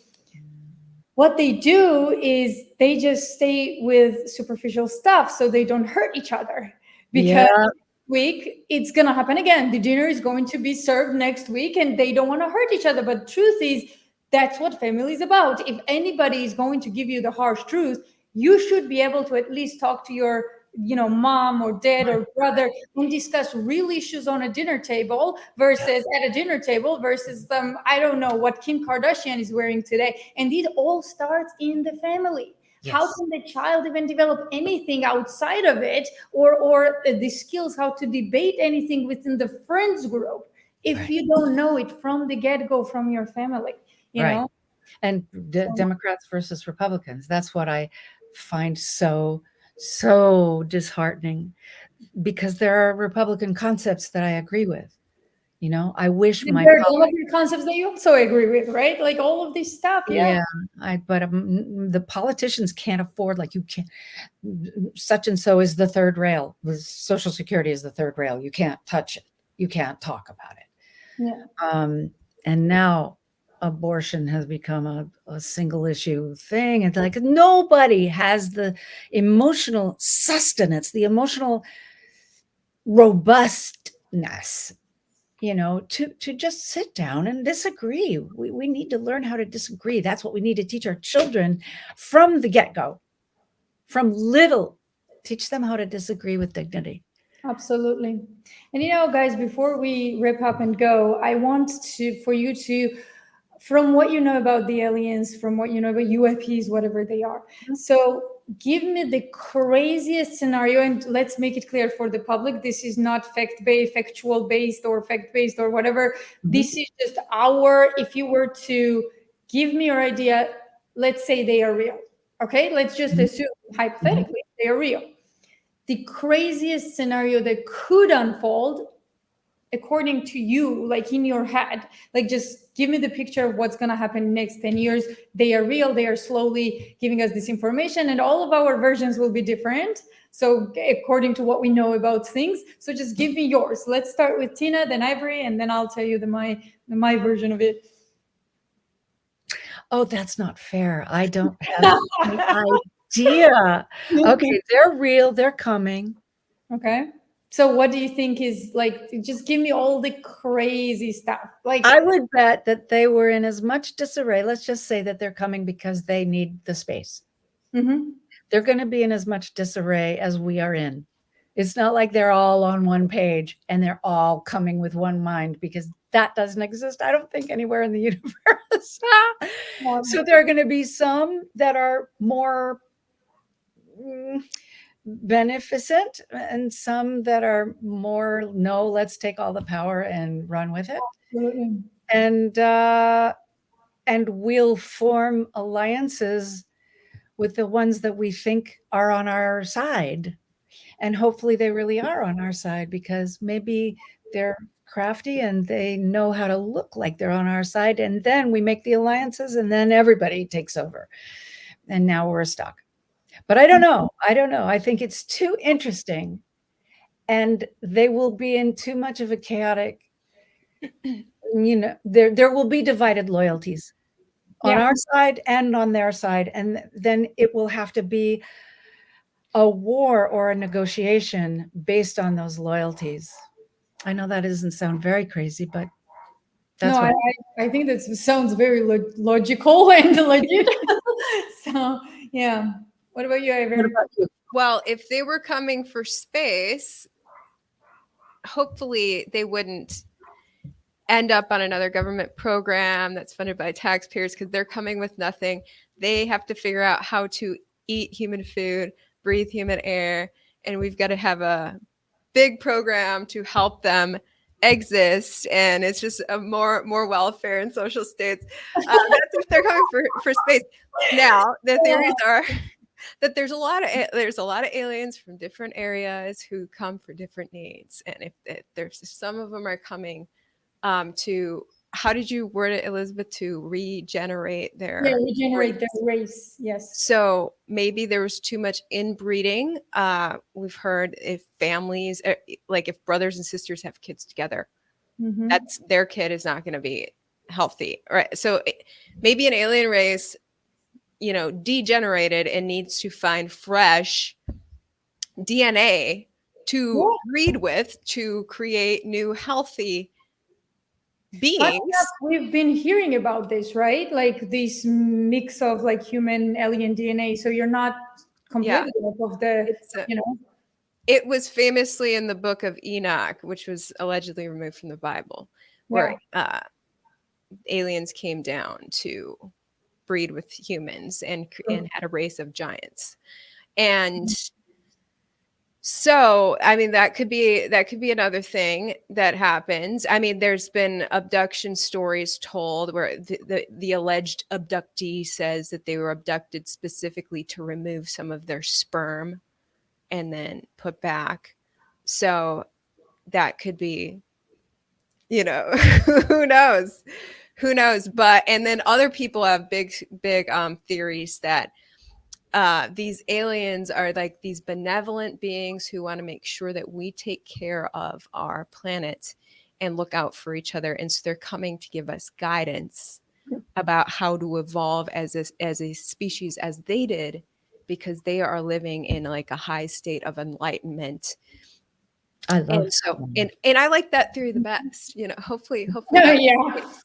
do is they just stay with superficial stuff so they don't hurt each other, because next week it's going to happen again. The dinner is going to be served next week and they don't want to hurt each other. But truth is, that's what family is about. If anybody is going to give you the harsh truth, you should be able to at least talk to your mom or dad or brother and discuss real issues on a dinner table versus at a dinner table versus I don't know what Kim Kardashian is wearing today. And it all starts in the family. Yes. How can the child even develop anything outside of it, or the skills how to debate anything within the friends group if you don't know it from the get-go from your family, you know? And Democrats versus Republicans, that's what I find so disheartening, because there are Republican concepts that I agree with. I wish there are all of your concepts that you also agree with, right? Like all of this stuff. But the politicians can't afford, like, you can't, such and so is the third rail. Social Security is the third rail. You can't touch it. You can't talk about it. Yeah. And now abortion has become a single issue thing. And like, nobody has the emotional sustenance, the emotional robustness, to just sit down and disagree. We need to learn how to disagree. That's what we need to teach our children from the get-go, from little. Teach them how to disagree with dignity. Absolutely. And guys, before we wrap up and go, I want for you to, from what you know about the aliens, from what you know about UAPs, whatever they are. So give me the craziest scenario, and let's make it clear for the public. This is not factual based or fact-based or whatever. This is just if you were to give me your idea, let's say they are real. Okay, let's just assume hypothetically they are real. The craziest scenario that could unfold according to you, like in your head, like just give me the picture of what's going to happen next 10 years. They are real. They are slowly giving us this information, and all of our versions will be different. So according to what we know about things. So just give me yours. Let's start with Tina, then Ivory, and then I'll tell you my version of it. Oh, that's not fair. I don't have any idea. Okay, they're real. They're coming. Okay. So what do you think is like, just give me all the crazy stuff. Like, I would bet that they were in as much disarray. Let's just say that they're coming because they need the space. mhm. They're going to be in as much disarray as we are in. It's not like they're all on one page and they're all coming with one mind, because that doesn't exist, I don't think, anywhere in the universe. So there are going to be some that are more beneficent and some that are more, no, let's take all the power and run with it. Absolutely. And we'll form alliances with the ones that we think are on our side. And hopefully they really are on our side, because maybe they're crafty and they know how to look like they're on our side. And then we make the alliances and then everybody takes over. And now we're stuck. But I don't know. I think it's too interesting. And they will be in too much of a chaotic, there will be divided loyalties on our side and on their side. And then it will have to be a war or a negotiation based on those loyalties. I know that doesn't sound very crazy, but that's No, what I think that sounds very logical and legit. So, yeah. What about you, Ivor? What about you? Well, if they were coming for space, hopefully they wouldn't end up on another government program that's funded by taxpayers, because they're coming with nothing. They have to figure out how to eat human food, breathe human air, and we've got to have a big program to help them exist. And it's just a more welfare and social states. That's if they're coming for space. Now the theories are that there's a lot of aliens from different areas who come for different needs, and if there's some of them are coming to, how did you word it, Elizabeth, to regenerate their regenerate their race. Yes. So maybe there was too much inbreeding. We've heard if families, like if brothers and sisters have kids together, Mhm. that's their kid is not going to be healthy, right? So maybe an alien race, degenerated and needs to find fresh DNA to breed with to create new healthy Funny beings. enough, we've been hearing about this, right? Like this mix of like human alien DNA. So you're not completely off of the, It was famously in the book of Enoch, which was allegedly removed from the Bible, where aliens came down to breed with humans and had a race of giants. And so, I mean, that could be another thing that happens. I mean, there's been abduction stories told where the alleged abductee says that they were abducted specifically to remove some of their sperm and then put back. So that could be, who knows? But, and then other people have big theories that these aliens are like these benevolent beings who want to make sure that we take care of our planet and look out for each other. And so they're coming to give us guidance about how to evolve as a species as they did, because they are living in like a high state of enlightenment. I love and so and I like that theory the best. Hopefully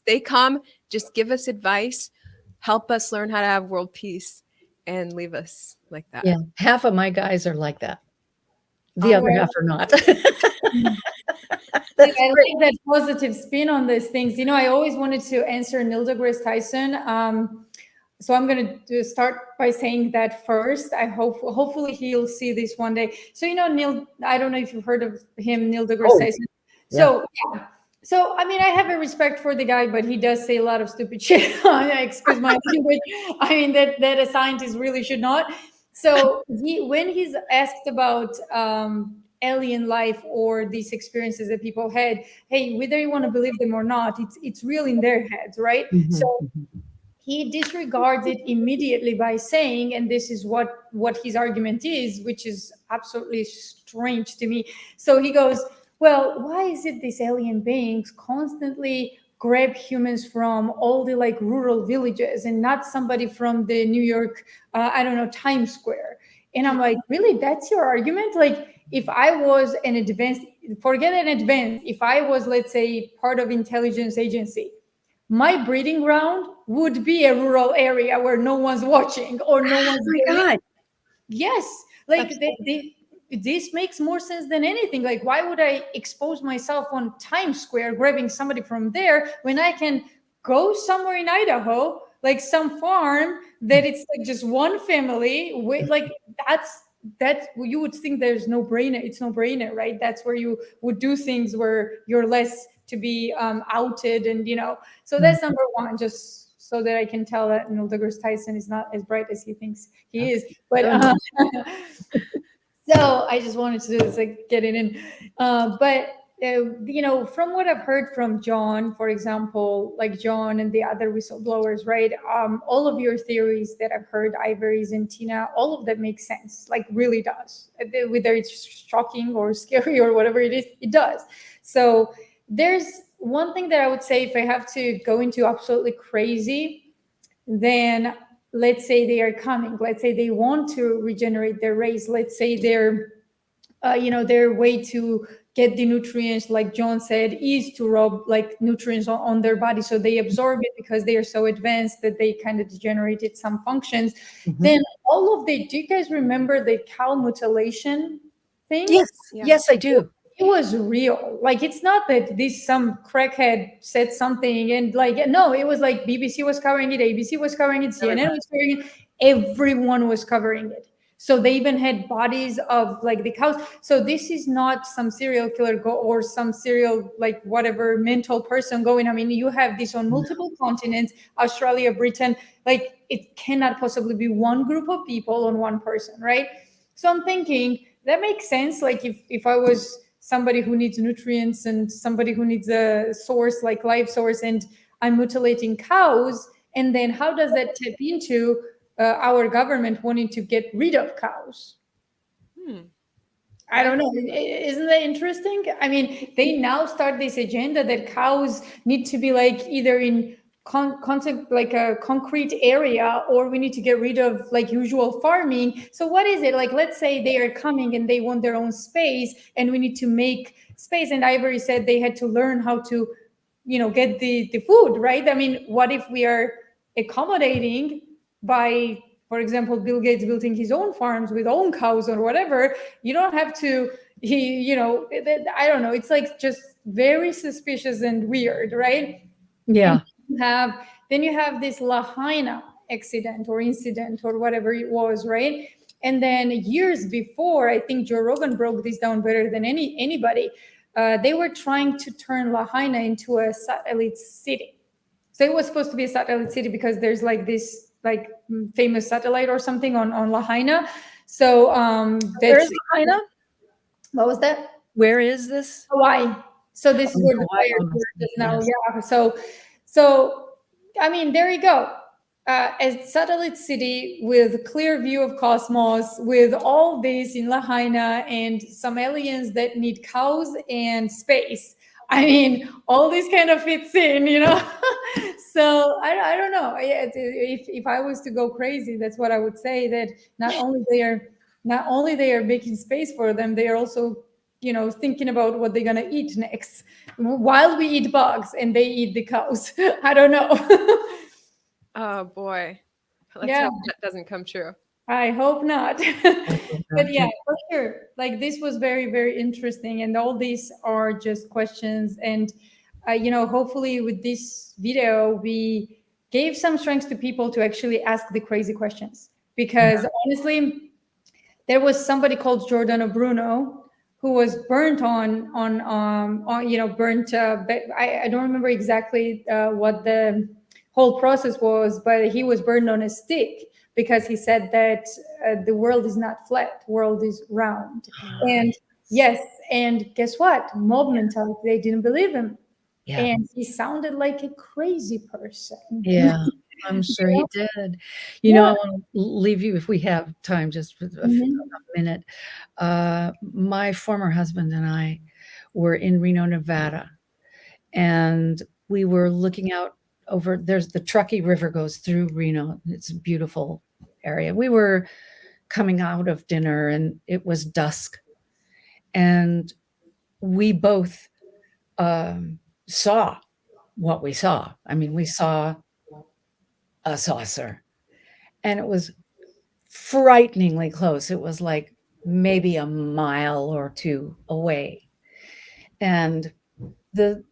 they come, just give us advice, help us learn how to have world peace, and leave us like that. Yeah, half of my guys are like that. The other half are not. I like that positive spin on these things. I always wanted to answer Neil deGrasse Tyson. So I'm going to start by saying that first. Hopefully he'll see this one day. So, Neil, I don't know if you've heard of him, Neil deGrasse Tyson. So, So, I mean, I have a respect for the guy, but he does say a lot of stupid shit. Excuse my language. I mean, that a scientist really should not. So when he's asked about alien life or these experiences that people had, hey, whether you want to believe them or not, it's real in their heads, right? So he disregards it immediately by saying, and this is what his argument is, which is absolutely strange to me. So he goes, well, why is it these alien beings constantly grab humans from all the like rural villages and not somebody from the New York, I don't know, Times Square. And I'm like, really, that's your argument? Like, if I was an advanced, forget an advanced, if I was, let's say, part of intelligence agency, my breeding ground would be a rural area where no one's watching or no one's Oh my God. Yes, like this makes more sense than anything. Like, why would I expose myself on Times Square grabbing somebody from there when I can go somewhere in Idaho, like some farm that it's like just one family with like that's you would think there's no brainer. It's no brainer, right? That's where you would do things where you're less to be outed, and So that's number one. Just so that I can tell that Neil deGrasse Tyson is not as bright as he thinks he is. But so I just wanted to do this, like get it in. From what I've heard from John, for example, like John and the other whistleblowers, right? All of your theories that I've heard, Ivory's and Tina, all of that makes sense, like really does. Whether it's shocking or scary or whatever it is, it does. So there's one thing that I would say, if I have to go into absolutely crazy, then let's say they are coming. Let's say they want to regenerate their race. Let's say their way to get the nutrients, like John said, is to rub like nutrients on their body, so they absorb it because they are so advanced that they kind of degenerated some functions. Then all of the, do you guys remember the cow mutilation thing? Yes, I do. It was real. Like, it's not that some crackhead said something and like, no, it was like BBC was covering it, ABC was covering it, CNN was covering it, everyone was covering it. So they even had bodies of like the cows. So this is not some serial killer or some serial like whatever mental person going. I mean, you have this on multiple continents, Australia, Britain, like it cannot possibly be one group of people on one person, right? So I'm thinking that makes sense. Like if I was somebody who needs nutrients and somebody who needs a source, like life source, and I'm mutilating cows, and then how does that tap into our government wanting to get rid of cows? I don't know. Isn't that interesting? I mean, they now start this agenda that cows need to be like either in like a concrete area, or we need to get rid of like usual farming. So what is it? Like, let's say they are coming and they want their own space and we need to make space. And Ivory said they had to learn how to, get the food, right? I mean, what if we are accommodating by, for example, Bill Gates building his own farms with own cows or whatever? You don't have to, I don't know. It's like just very suspicious and weird, right? Yeah. Then you have this Lahaina accident or incident or whatever it was, right? And then years before, I think Joe Rogan broke this down better than anybody. They were trying to turn Lahaina into a satellite city. So it was supposed to be a satellite city because there's like this like famous satellite or something on Lahaina. So Where's Lahaina? What was that? Where is this? Hawaii. So this is where the fire is now. Yeah. So I mean, there you go. A satellite city with a clear view of cosmos, with all this in Lahaina and some aliens that need cows and space. I mean, all this kind of fits in, So I don't know. If I was to go crazy, that's what I would say. That not only they are making space for them, they are also thinking about what they're gonna eat next, while we eat bugs and they eat the cows. I don't know. Oh boy, let's hope that doesn't come true. I hope not. But yeah, for sure. Like, this was very, very interesting, and all these are just questions. And hopefully with this video we gave some strength to people to actually ask the crazy questions. Because honestly, there was somebody called Giordano Bruno who was burnt burnt. I don't remember exactly what the whole process was, but he was burned on a stick because he said that the world is not flat, world is round. And yes, and guess what? Mob mentality, they didn't believe him. Yeah. And he sounded like a crazy person. Yeah, I'm sure he did. I want to leave you, if we have time, just for a minute. My former husband and I were in Reno, Nevada, and we were looking out over, there's the Truckee River goes through Reno. It's a beautiful area. We were coming out of dinner and it was dusk. And we both saw what we saw. I mean, we saw a saucer and it was frighteningly close. It was like maybe a mile or two away. And the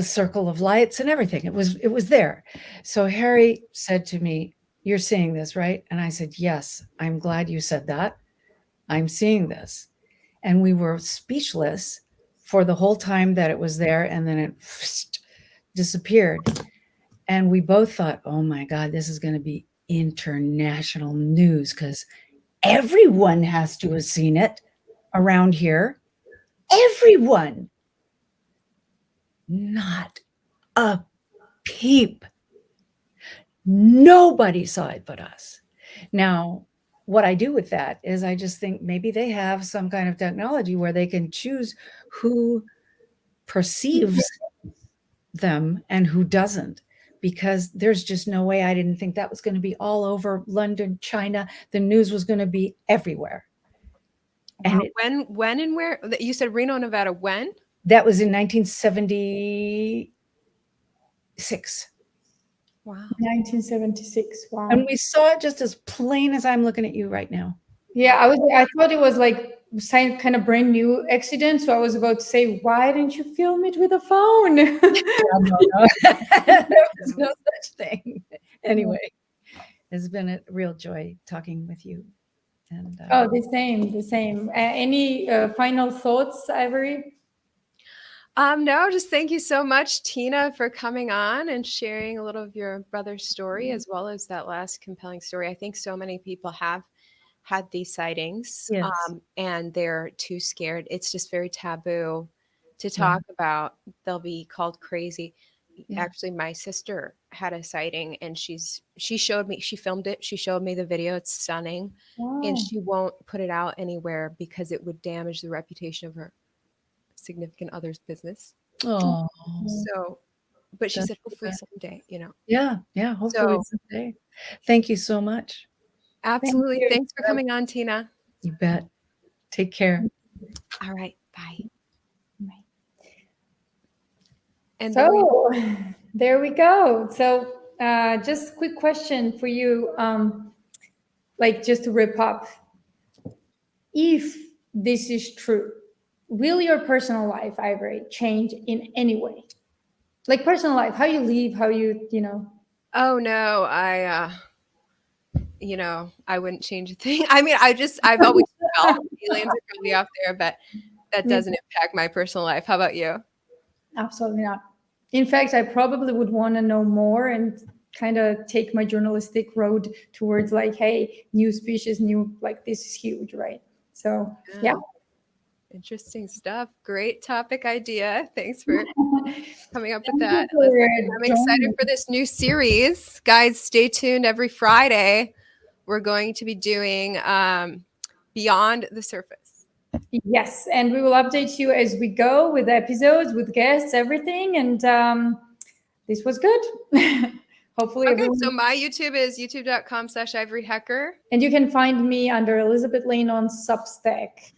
circle of lights and everything, it was there. So Harry said to me, "You're seeing this, right?" And I said, "Yes, I'm glad you said that. I'm seeing this." And we were speechless for the whole time that it was there, and then it disappeared. And we both thought, "Oh my God, this is going to be international news because everyone has to have seen it around here. Everyone." Not a peep. Nobody saw it but us. Now, what I do with that is I just think maybe they have some kind of technology where they can choose who perceives them and who doesn't, because there's just no way. I didn't think that was going to be all over London, China. The news was going to be everywhere. And When and where? You said Reno, Nevada. When? that was in 1976. Wow. 1976. Wow. And we saw it just as plain as I'm looking at you right now. Yeah, I thought it was like some kind of brand new accident. So I was about to say, why didn't you film it with a phone? No. There was no such thing. Anyway, it's been a real joy talking with you. And Oh, the same. Any final thoughts, Ivory? No, just thank you so much, Tina, for coming on and sharing a little of your brother's story, as well as that last compelling story. I think so many people have had these sightings, Yes. and they're too scared. It's just very taboo to talk about. They'll be called crazy. Yeah. Actually, my sister had a sighting, and she showed me, she filmed it. She showed me the video. It's stunning. Wow. And she won't put it out anywhere because it would damage the reputation of her significant other's business. Oh, So, but she That's said, hopefully bad. someday, yeah. Hopefully someday. Thank you so much. Absolutely. you. Thanks for coming on, Tina. You bet. Take care. All right. Bye. Bye. And So there we go. So just quick question for you, like just to wrap up. If this is true, will your personal life, Ivory, change in any way? Like personal life, how you live, how you know. oh no, I wouldn't change a thing. I mean, I've always felt aliens are probably out there, but that doesn't impact my personal life. How about you? Absolutely not. In fact, I probably would want to know more and kind of take my journalistic road towards like, hey, new species, like this is huge, right? So yeah. Interesting stuff. Great topic idea. Thanks for coming up with that. I'm excited for this new series. Guys, stay tuned every Friday. We're going to be doing Beyond the Surface. Yes, and we will update you as we go with episodes, with guests, everything. And this was good. Hopefully, Okay, everyone... so my YouTube is youtube.com/ivoryhecker. And you can find me under Elizabeth Lane on Substack.